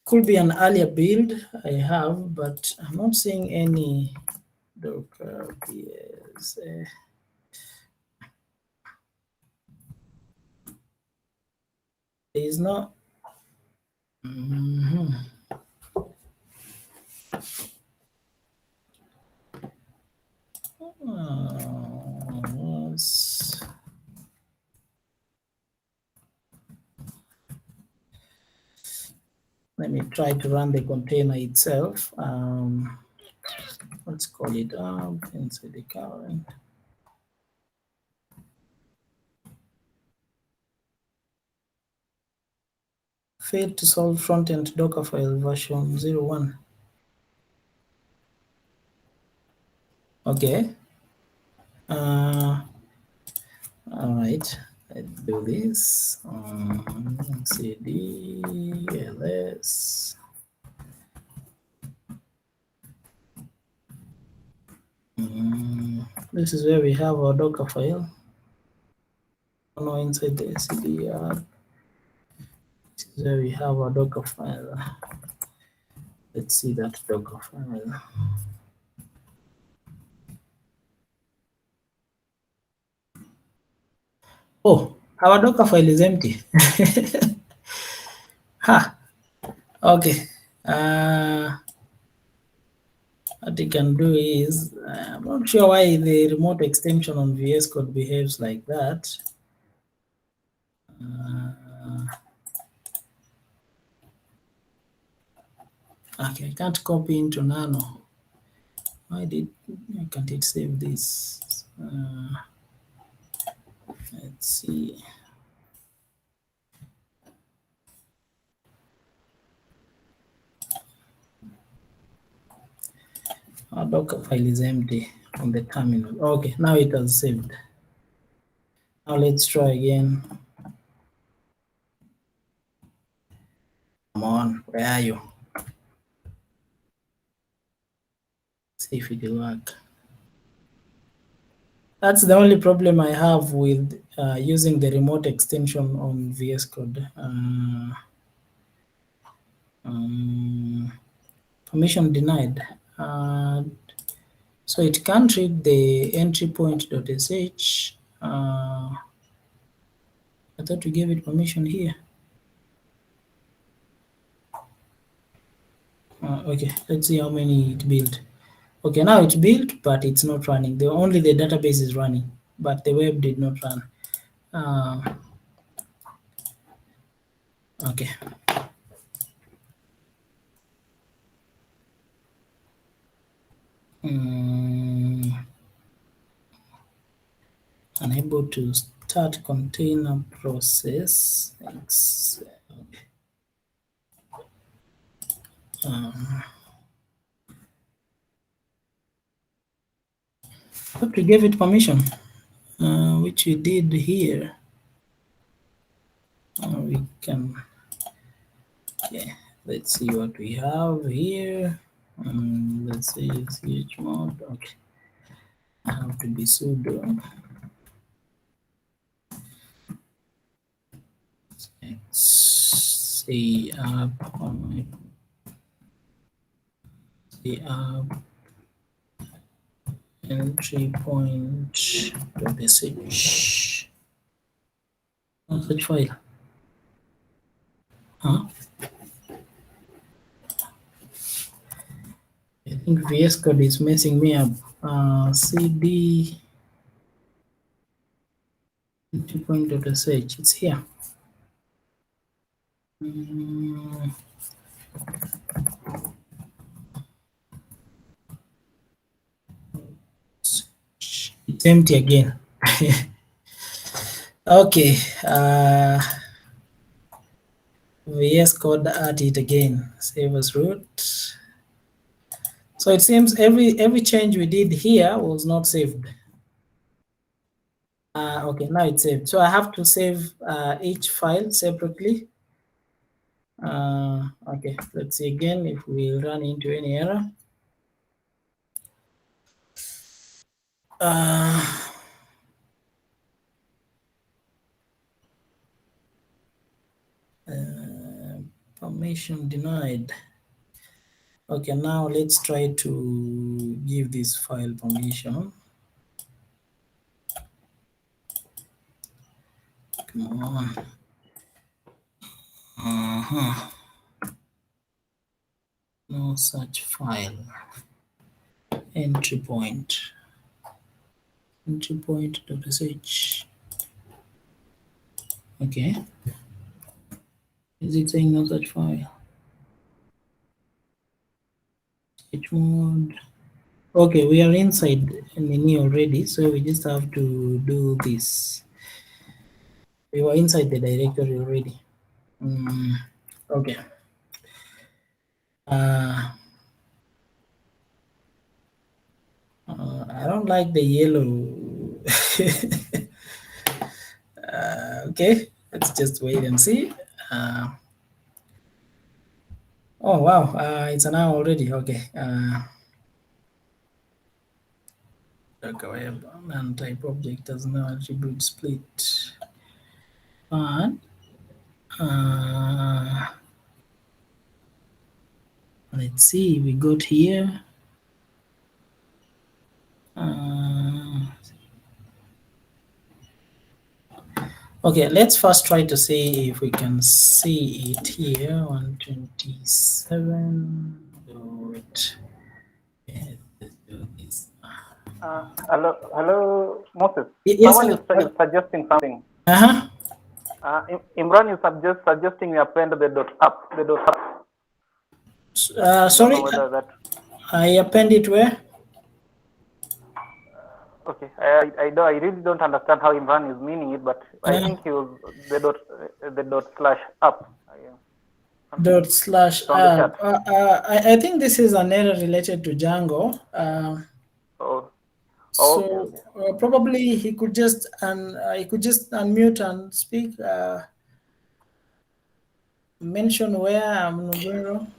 Could be an earlier build I have, but I'm not seeing any Docker PS. There is no. Let me try to run the container itself. Let's call it inside the current. Failed to solve front-end Docker file version 01. Okay. All right. Let's do this. cd ls. This is where we have our Docker file. No, inside the cdr. This is where we have our Docker file. Let's see that Docker file. Oh, our Docker file is empty. Okay. What you can do is, I'm not sure why the remote extension on VS Code behaves like that. Okay, I can't copy into Nano. Why can't it save this? Let's see. Our Docker file is empty on the terminal. Okay, now it has saved. Now let's try again. Come on, where are you? See if it will work. That's the only problem I have with using the remote extension on VS Code. Permission denied. So it can't read the entry point.sh. I thought we gave it permission here. Okay, let's see how many it built. Okay, now it's built, but it's not running. Only the database is running, but the web did not run. Okay. Unable to start container process. But we gave it permission, which we did here. We can, okay, let's see what we have here. Let's say chmod. Okay, I have to be sudo. Let's see app entry point .sh. No such file. Huh? I think VS Code is messing me up. CD entry point.sh. It's here. It's empty again. Okay. VS Code at it again. Save as root. So it seems every change we did here was not saved. Okay, now it's saved. So I have to save each file separately. Okay, let's see again if we run into any error. Permission denied. Okay, now let's try to give this file permission. Come on. No such file. Entry point.sh. Okay. Is it saying no such file? Chmod. Okay, we are inside menu already, so we just have to do this. We were inside the directory already. Okay. I don't like the yellow. Okay, let's just wait and see. Oh wow, it's an hour already. Okay. Web and type object does no attribute split. But let's see, we got here. Okay, let's first try to see if we can see it here. 127. Do it. Okay, let's do this. Hello, Moses. Yes, Someone is suggesting something. Imran is suggesting you append the .app. Sorry, I append it where? Okay, I really don't understand how Imran is meaning it, but I think he was the ./app. ./app. I think this is an error related to Django. So okay. Probably he could just unmute and speak. Mention where I'm going wrong.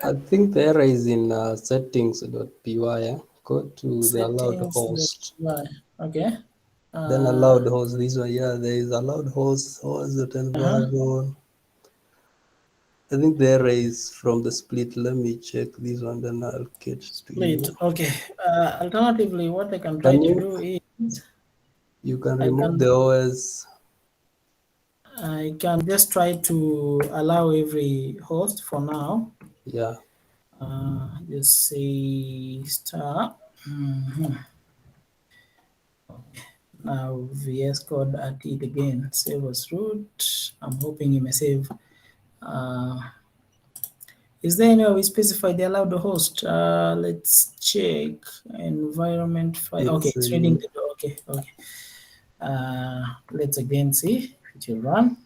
I think the error is in settings.py. Go to the allowed host. Okay. Then allowed host. This one, yeah, there is allowed host variable. I think the array is from the split. Let me check this one, then I'll get to Split. you. Okay. Alternatively, what I can try Can to you? do is You can I remove can the OS. I can just try to allow every host for now. Yeah. Just say star. Now VS Code at it again. Save as root. I'm hoping you may save. Is there any way we specify the allowed host? Let's check environment file. Okay, it's reading the door. Okay. Let's again see if it will run.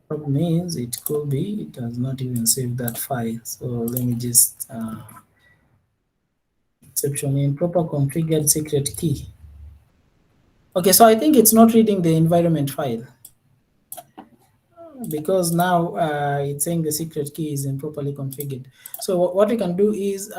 Problem is it could be it does not even save that file. So let me just exception improper configured secret key. Okay, so I think it's not reading the environment file because now it's saying the secret key is improperly configured. So what we can do is,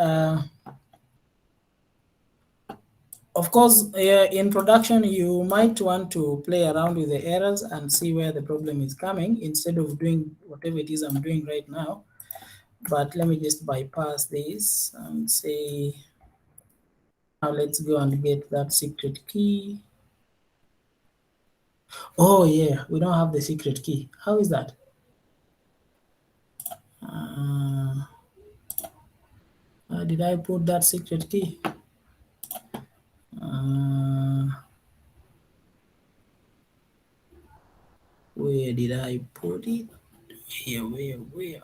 of course, in production, you might want to play around with the errors and see where the problem is coming instead of doing whatever it is I'm doing right now. But let me just bypass this and say, now let's go and get that secret key. Oh yeah, we don't have the secret key. How is that? Did I put that secret key? Where did I put it? Where?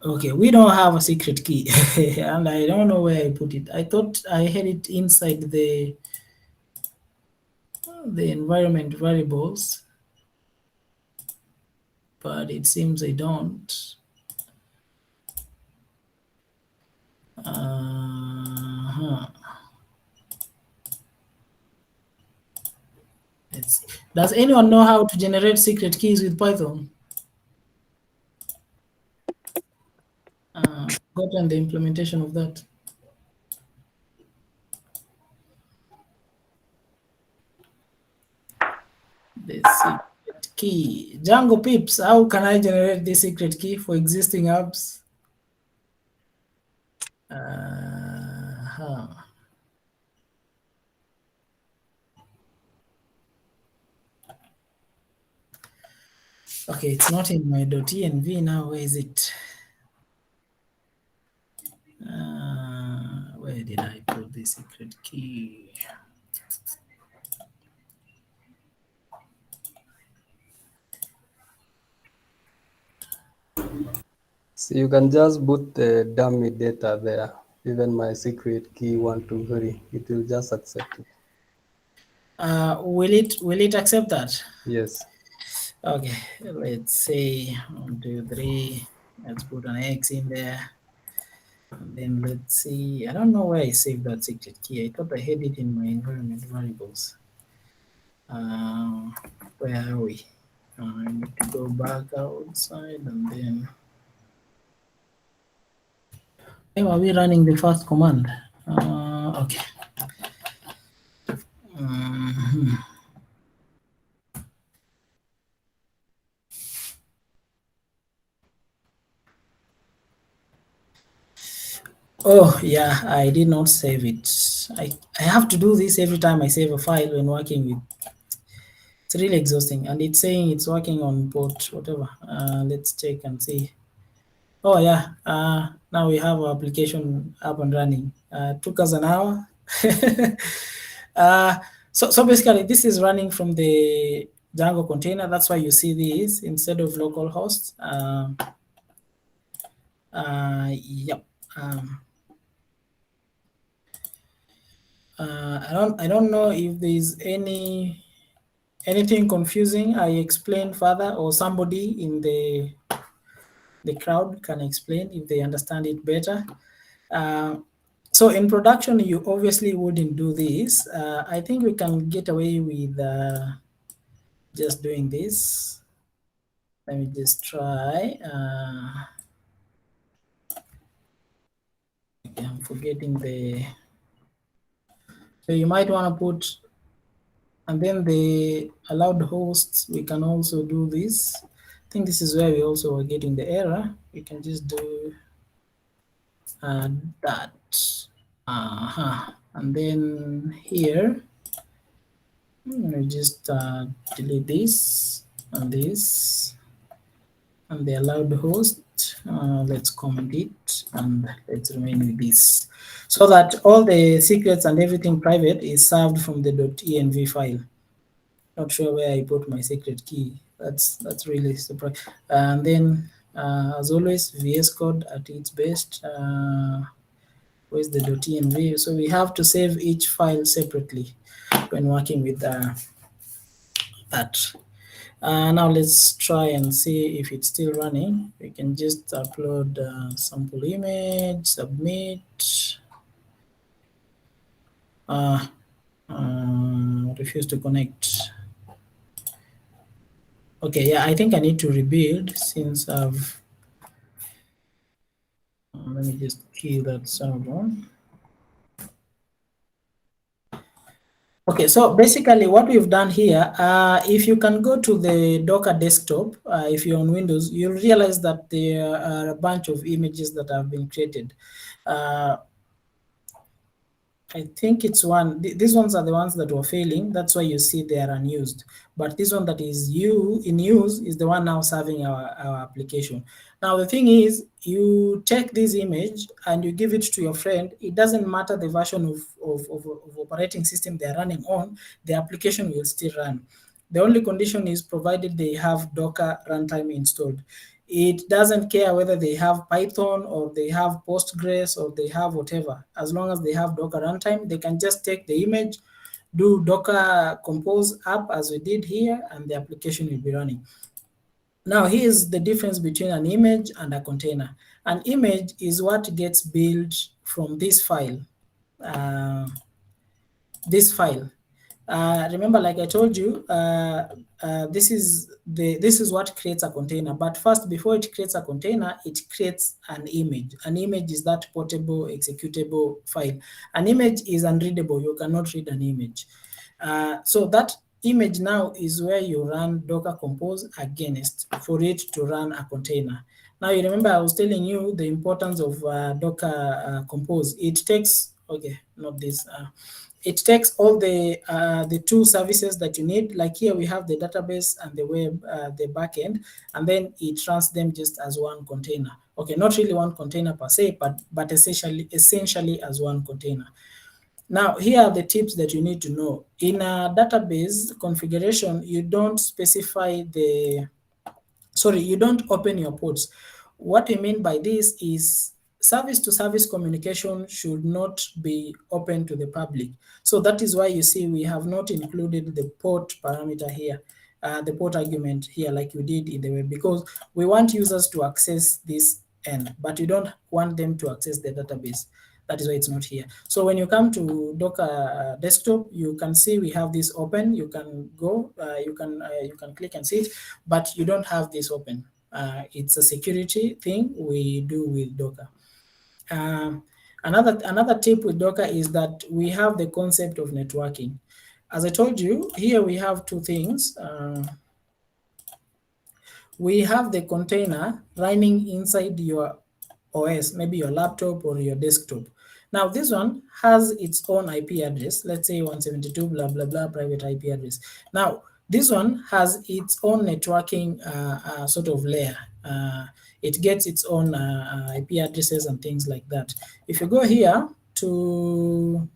Okay, we don't have a secret key and I don't know where I put it. I thought I had it inside the environment variables, but it seems I don't. Let's see. Does anyone know how to generate secret keys with Python? Gotten the implementation of that. The secret key. Django pips, how can I generate this secret key for existing apps? Okay, it's not in my .env now. Where is it? Where did I put the secret key? So you can just put the dummy data there. Even my secret key 123, it will just accept it. Will it accept that? Yes. Okay, let's say 1, 2, 3. Let's put an X in there. And then let's see. I don't know where I saved that secret key. I thought I had it in my environment variables. Where are we? I need to go back outside and then. Why are we running the first command? Okay. Oh yeah, I did not save it. I have to do this every time I save a file when working with. It's really exhausting, and it's saying it's working on port whatever. Let's check and see. Oh yeah, now we have our application up and running. Took us an hour. So basically, this is running from the Django container. That's why you see these instead of localhost. Yep. I don't know if there's anything confusing I explain further, or somebody in the crowd can explain if they understand it better. So in production, you obviously wouldn't do this. I think we can get away with just doing this. Let me just try. I'm forgetting the. So you might want to put, and then the allowed hosts. We can also do this. I think this is where we also are getting the error. We can just do that. And then here, we just delete this and this. And the allowed host, let's comment it and let's remain with this, so that all the secrets and everything private is served from the .env file. Not sure where I put my secret key. That's really surprising. And then, as always, VS Code at its best. Where's the .env? So we have to save each file separately when working with that. Now let's try and see if it's still running. We can just upload sample image, submit. Refuse to connect. Okay, yeah, I think I need to rebuild since I've. Let me just kill that server. Okay, so basically what we've done here, if you can go to the Docker desktop, if you're on Windows, you'll realize that there are a bunch of images that have been created. I think it's these ones are the ones that were failing. That's why you see they are unused. But this one that is in use is the one now serving our application. Now, the thing is, you take this image and you give it to your friend. It doesn't matter the version of operating system they're running on, the application will still run. The only condition is provided they have Docker runtime installed. It doesn't care whether they have Python or they have Postgres or they have whatever. As long as they have Docker runtime, they can just take the image, do Docker compose app as we did here, and the application will be running. Now, here's the difference between an image and a container. An image is what gets built from this file. Remember, like I told you, this is what creates a container. But first, before it creates a container, it creates an image. An image is that portable, executable file. An image is unreadable. You cannot read an image. So that image now is where you run Docker Compose against for it to run a container. Now, you remember I was telling you the importance of Docker Compose. It takes, okay, not this. It takes all the two services that you need. Like here we have the database and the web, the backend, and then it runs them just as one container. Okay, not really one container per se, but essentially as one container. Now, here are the tips that you need to know. In a database configuration, you don't specify you don't open your ports. What we mean by this is service-to-service communication should not be open to the public. So that is why you see we have not included the port parameter here, the port argument here like we did in the web, because we want users to access this end, but you don't want them to access the database. That is why it's not here. So when you come to Docker desktop, you can see we have this open. You can go, you can click and see it, but you don't have this open. It's a security thing we do with Docker. Another tip with Docker is that we have the concept of networking. As I told you, here we have two things. We have the container running inside your OS, maybe your laptop or your desktop. Now this one has its own IP address, let's say 172 blah blah blah private IP address. Now this one has its own networking sort of layer. It gets its own IP addresses and things like that. If you go here to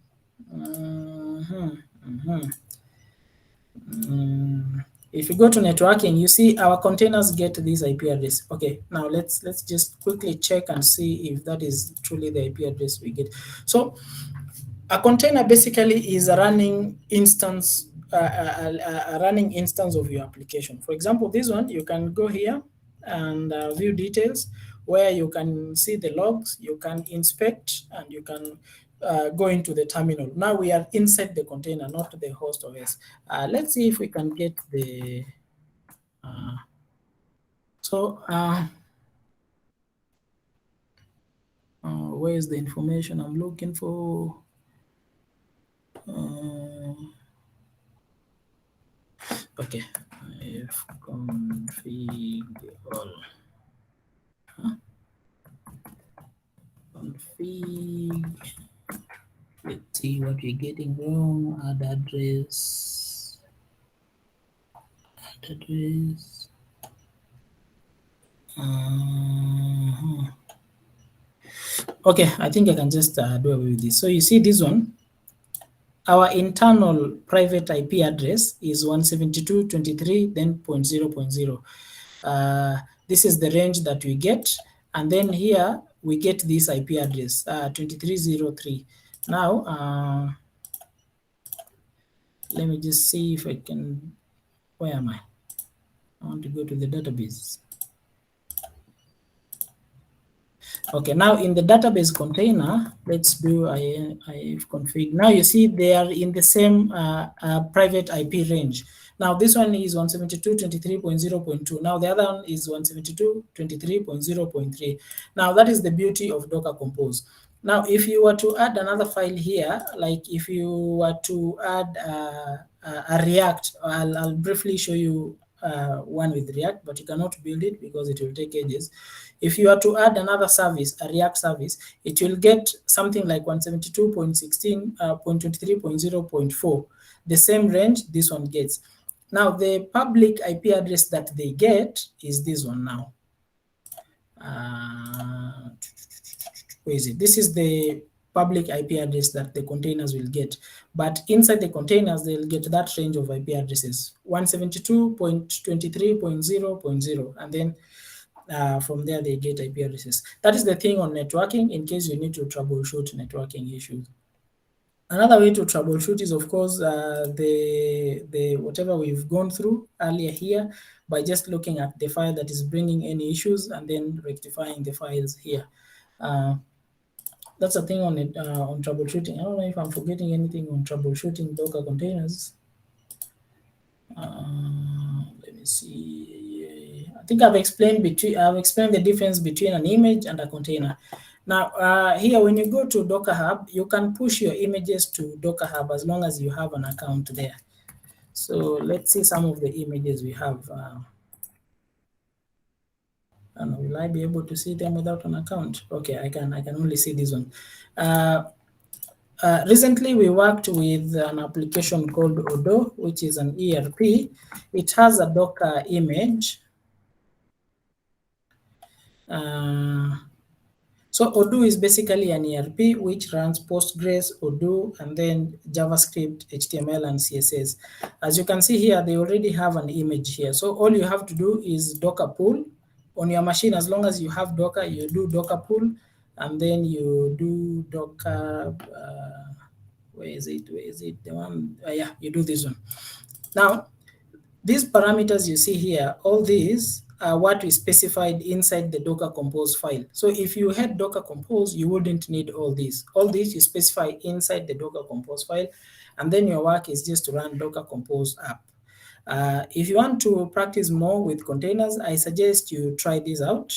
if you go to networking, you see our containers get this IP address. Okay, now let's just quickly check and see if that is truly the IP address we get. So a container basically is a running instance, of your application. For example, this one, you can go here and view details where you can see the logs, you can inspect, and you can go into the terminal. Now we are inside the container, not the host OS. Let's see if we can get the, where's the information I'm looking for? Okay, if config all. Config. Let's see what we're getting wrong. Add address. Add address. Okay, I think I can just do away with this. So you see this one. Our internal private IP address is 172.23, then 0.0.0. This is the range that we get. And then here we get this IP address, 2303. Now, let me just see if I can, where am I? I want to go to the database. Okay, now in the database container, let's do ifconfig. Now you see they are in the same private IP range. Now this one is 172.23.0.2. Now the other one is 172.23.0.3. Now that is the beauty of Docker Compose. Now if you were to add another file here, like if you were to add a React, I'll briefly show you one with React, but you cannot build it because it will take ages. If you are to add another service, a React service, it will get something like 172.16.23.0.4, the same range this one gets. Now the public IP address that they get is this one now. Where is it? This is the public IP address that the containers will get. But inside the containers, they'll get that range of IP addresses, 172.23.0.0, and then from there they get IP addresses. That is the thing on networking in case you need to troubleshoot networking issues. Another way to troubleshoot is, of course, the whatever we've gone through earlier here by just looking at the file that is bringing any issues and then rectifying the files here. That's a thing on it on troubleshooting. I don't know if I'm forgetting anything on troubleshooting Docker containers. Let me see. I think I've explained the difference between an image and a container. Now, here, when you go to Docker Hub, you can push your images to Docker Hub as long as you have an account there. So let's see some of the images we have. I don't know, will I be able to see them without an account? Okay, I can only see this one. Recently, we worked with an application called Odo, which is an ERP. It has a Docker image. So Odoo is basically an ERP which runs Postgres, Odoo, and then JavaScript, HTML, and CSS. As you can see here, they already have an image here. So all you have to do is Docker pull on your machine. As long as you have Docker, you do Docker pull, and then you do Docker, where is it? The one, yeah, you do this one. Now, these parameters you see here, all these are what we specified inside the Docker Compose file. So if you had Docker Compose, you wouldn't need all these. All these you specify inside the Docker Compose file, and then your work is just to run Docker Compose app. If you want to practice more with containers, I suggest you try this out.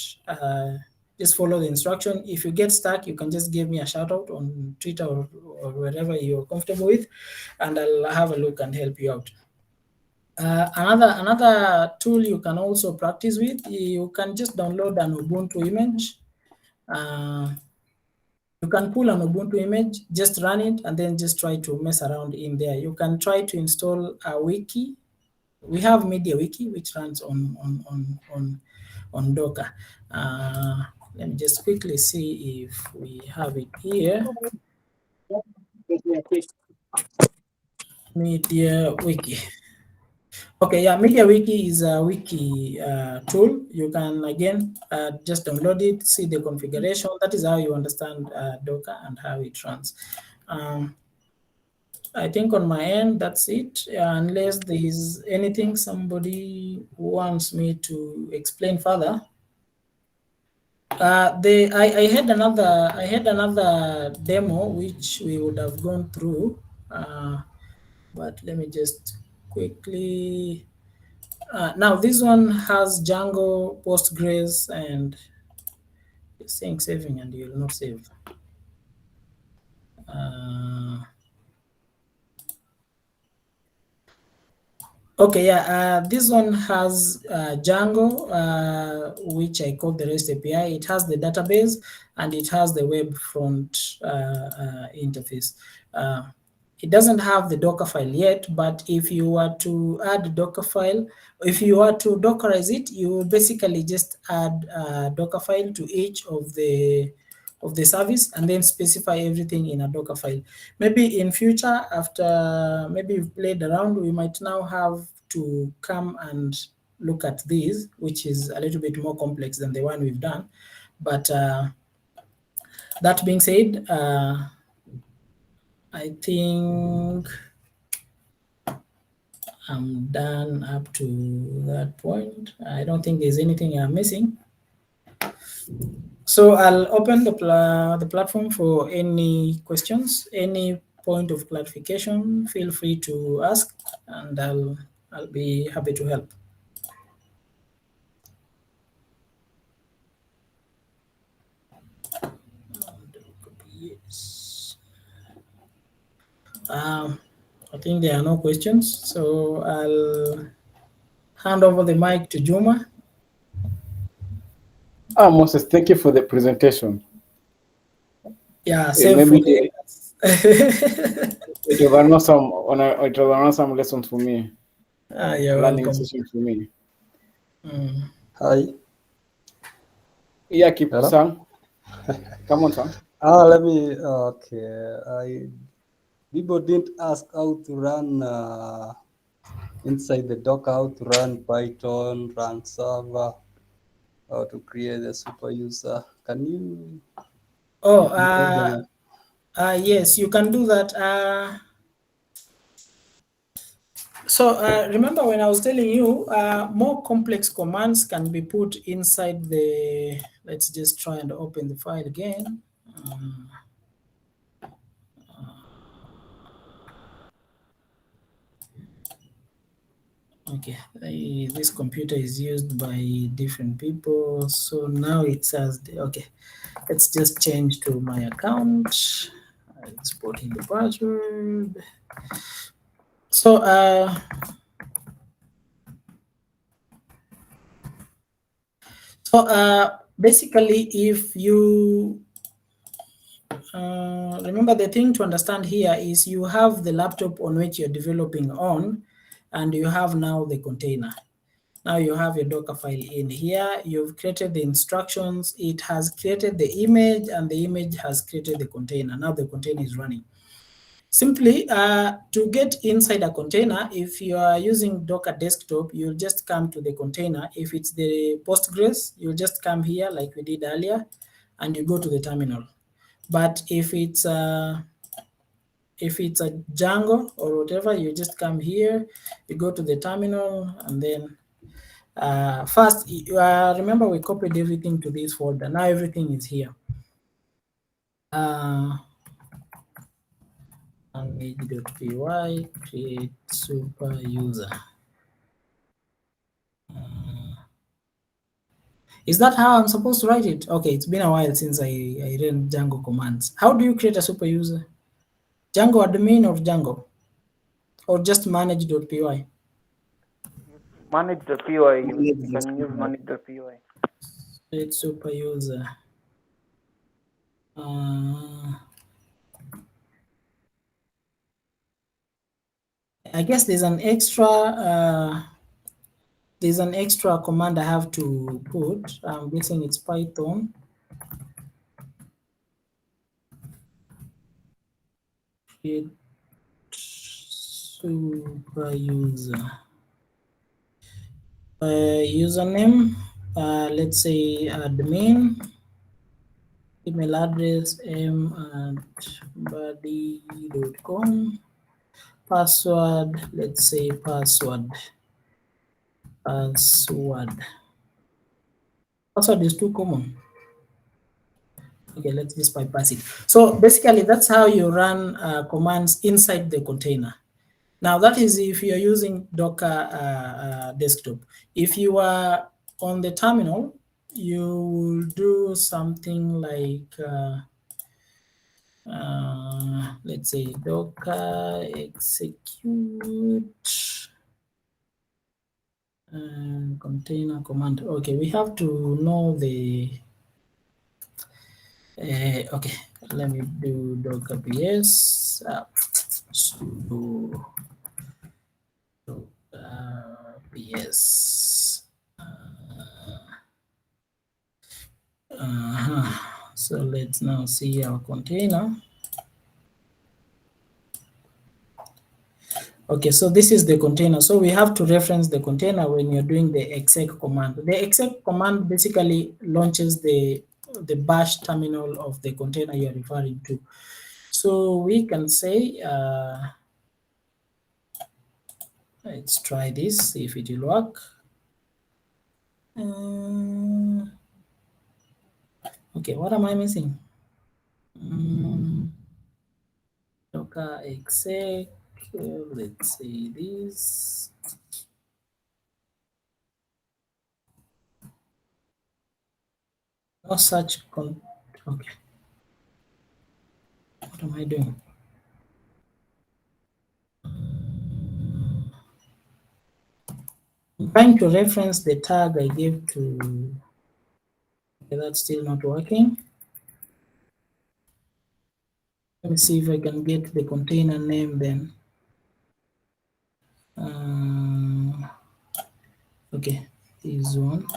Just follow the instruction. If you get stuck, you can just give me a shout out on Twitter or wherever you're comfortable with, and I'll have a look and help you out. Another tool you can also practice with, you can just download an Ubuntu image. You can pull an Ubuntu image, just run it, and then just try to mess around in there. You can try to install a wiki. We have MediaWiki, which runs on Docker. Let me just quickly see if we have it here. MediaWiki. Okay, yeah, MediaWiki is a wiki tool. You can, again, just download it, see the configuration. That is how you understand Docker and how it runs. I think on my end, that's it. Unless there is anything somebody wants me to explain further. I had another demo which we would have gone through, but let me just quickly. Now this one has Django, Postgres, and it's saying saving, and you'll not save. Okay, yeah, this one has Django, which I call the REST API. It has the database and it has the web front interface. It doesn't have the Docker file yet, but if you were to add Docker file, if you were to Dockerize it, you basically just add a Docker file to each of the service and then specify everything in a Docker file. Maybe in future, after maybe you've played around, we might now have to come and look at these, which is a little bit more complex than the one we've done. But that being said, I think I'm done up to that point. I don't think there's anything I'm missing. So I'll open the platform for any questions, any point of clarification. Feel free to ask, and I'll be happy to help. Yes. I think there are no questions, so I'll hand over the mic to Juma. Moses, thank you for the presentation. Yeah, save for the it was an awesome lesson for me. You're learning welcome. session for me. Hi. Yeah, keep Sam. Come on, Sam. Let me. Okay. People didn't ask how to run inside the Docker, how to run Python, run server, how to create a super user. Can you? Oh, yes, you can do that. So remember when I was telling you, more complex commands can be put inside the, let's just try and open the file again. Okay, this computer is used by different people. So now it says, okay, let's just change to my account. Let's put in the password. So basically, if you remember, the thing to understand here is you have the laptop on which you're developing on, and you have now the container. Now you have your Docker file in here. You've created the instructions. It has created the image, and the image has created the container. Now the container is running. Simply, to get inside a container, if you are using Docker desktop, you'll just come to the container. If it's the Postgres, you'll just come here like we did earlier, and you go to the terminal. But if it's a Django or whatever, you just come here, you go to the terminal, and then first, remember we copied everything to this folder. Now everything is here. Manage.py, create super user. Is that how I'm supposed to write it? Okay, it's been a while since I ran Django commands. How do you create a super user? Django admin or Django? Or just manage.py? Manage.py, you can use manage.py. Create super user. I guess there's an extra command I have to put. I'm guessing it's Python. Create super user. Username, let's say admin. Email address m@mbadi.com. Password, let's say password. Password is too common. Okay, let's just bypass it. So basically, that's how you run commands inside the container. Now that is if you're using Docker desktop. If you are on the terminal, you will do something like, let's say Docker execute container command. Okay, we have to know the, okay, let me do Docker ps sudo ps. So let's now see our container. Okay, so this is the container. So we have to reference the container when you're doing the exec command. The exec command basically launches the bash terminal of the container you're referring to. So we can say, let's try this, see if it will work. Okay, what am I missing? Docker exec, let's say this. No such okay. What am I doing? I'm trying to reference the tag I gave to. Okay, that's still not working. Let me see if I can get the container name then. Okay, this one.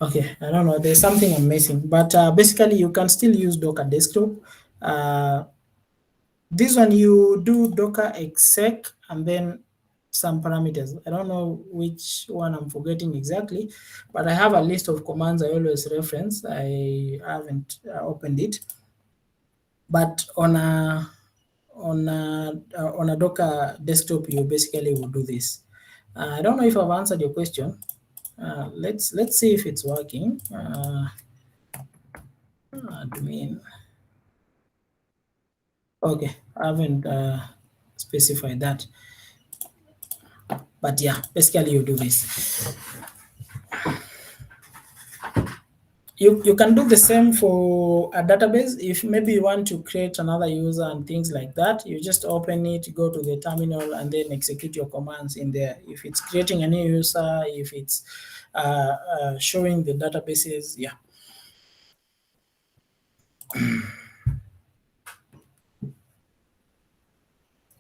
Okay, I don't know. There's something I'm missing, but basically you can still use Docker desktop. This one you do Docker exec and then some parameters. I don't know which one I'm forgetting exactly, but I have a list of commands I always reference. I haven't opened it, but on a Docker desktop, you basically will do this. I don't know if I've answered your question. Let's see if it's working. Admin. Okay, I haven't specified that. But yeah, basically you do this. You can do the same for a database. If maybe you want to create another user and things like that, you just open it, go to the terminal, and then execute your commands in there. If it's creating a new user, if it's showing the databases, yeah.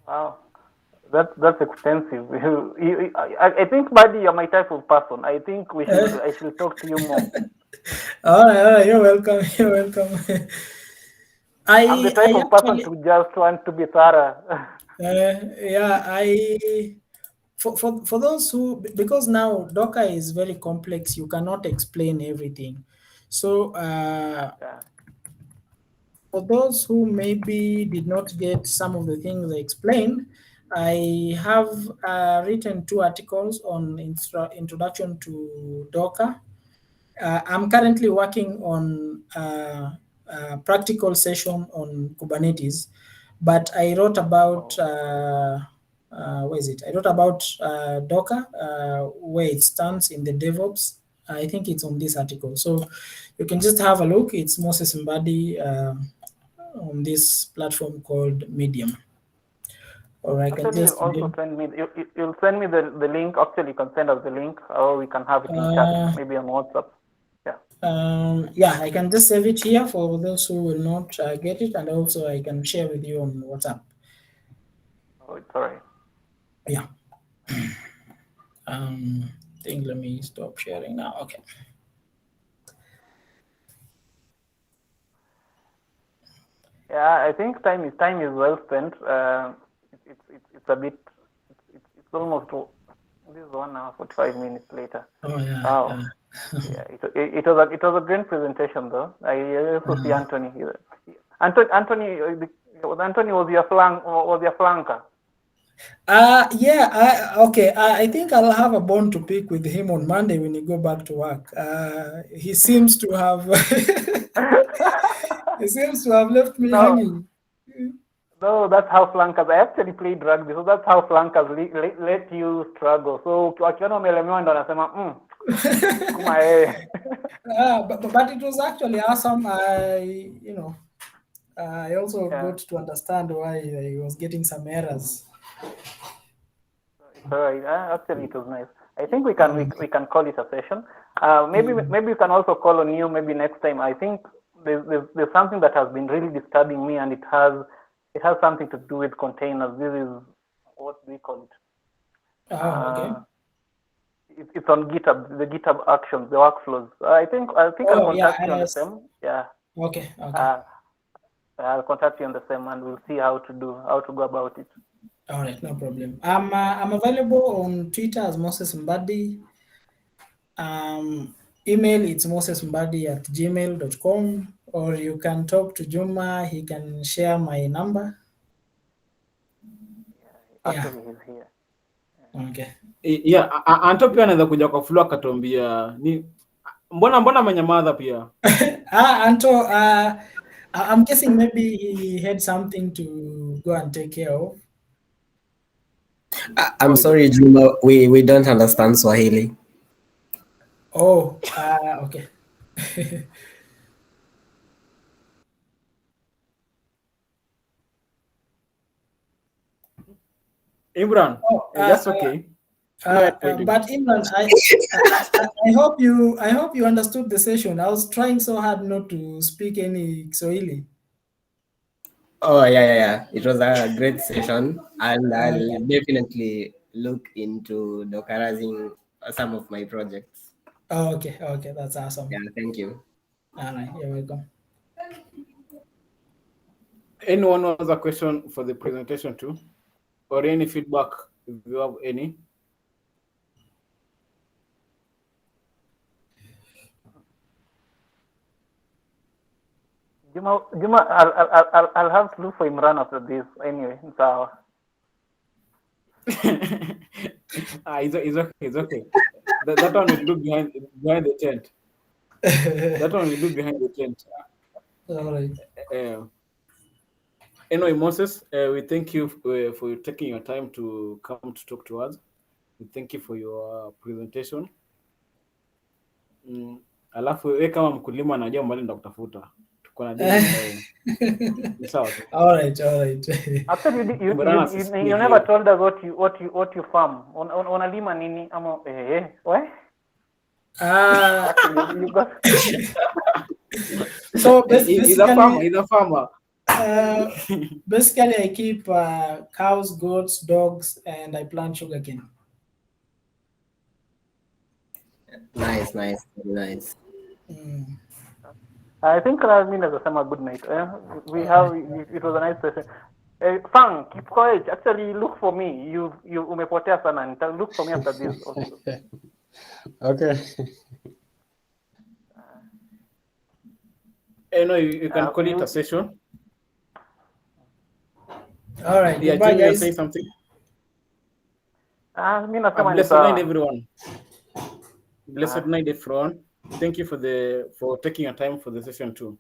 Wow, that's extensive. I think, Mbadi, you're my type of person. I think I should talk to you more. All right, you're welcome. You're welcome. I'm the type of person to just want to be thorough. Yeah, for those who, because now Docker is very complex, you cannot explain everything. So yeah. For those who maybe did not get some of the things I explained, I have written 2 articles on introduction to Docker. I'm currently working on a practical session on Kubernetes, but I wrote about where is it? I wrote about Docker, where it stands in the DevOps. I think it's on this article, so you can just have a look. It's Moses Mbadi on this platform called Medium. Or I can just also send me. You'll send me the link. Actually, you can send us the link, or we can have it in chat, maybe on WhatsApp. Yeah. Yeah, I can just save it here for those who will not get it, and also I can share with you on WhatsApp. Oh, it's all right. Yeah. I think let me stop sharing now. Okay. Yeah, I think time is well spent. It's a bit. It's almost. This is 1 hour 45 minutes later. Oh yeah. Wow. Yeah, it was a great presentation though. I also see Anthony here. Anthony was your flanker. Okay. I think I'll have a bone to pick with him on Monday when you go back to work. He seems to have he seems to have left me No, hanging. no, that's how flankers. I actually played rugby, so that's how flankers let you struggle. So wakiona umelemewa ndo anasema sukuma yeye. But it was actually awesome. I also Yeah. got to understand why I was getting some errors. It's all right. Actually, it was nice. I think we can call it a session. Maybe we can also call on you maybe next time. I think there's something that has been really disturbing me, and it has something to do with containers. This is what we call it. Okay. It's on GitHub, the GitHub actions, the workflows. I think I'll contact you on the same. Yeah. Okay. I'll contact you on the same, and we'll see how to go about it. All right, no problem. I'm available on Twitter as Moses Mbadi. Email it's mosesmbadi@gmail.com, or you can talk to Juma. He can share my number. Actually, he's here. Okay. Yeah, Anto pia anaweza kuja kwa floor akatuambia ni mbona amenyamaza pia. Anto, I'm guessing maybe he had something to go and take care of. I'm sorry, Juma, we don't understand Swahili. Oh, okay. Imran, that's okay. But Imran, I hope you understood the session. I was trying so hard not to speak any Swahili. Oh yeah. It was a great session, and I'll definitely look into Dockerizing some of my projects. Oh, okay, that's awesome. Yeah, thank you. All right, you're welcome. Anyone has a question for the presentation too, or any feedback if you have any? Juma, I'll have to look for Imran after this. Anyway, so. It's okay. That one will do behind the tent. That one will do behind the tent. All right. Anyway, Moses, we thank you for taking your time to come to talk to us. We thank you for your presentation. Alafu wewe kama mkulima anajua mbali ndo kutafuta. Tuko na deni leo. Ni sawa tu. All right. Actually, you never told us what you farm. Unalima nini ama what? Actually, you got. So basically, he's a farmer. Basically, I keep cows, goats, dogs, and I plant sugarcane. Nice, very nice. I think Rasmin has a good night. It was a nice session. Fang, keep quiet. Actually, look for me. You umepotea sana. Look for me after this also. Okay. You can call it a session. All right. Yeah, bye, guys. Say something. Blessed night, everyone. Blessed night, everyone. Thank you for taking your time for the session too.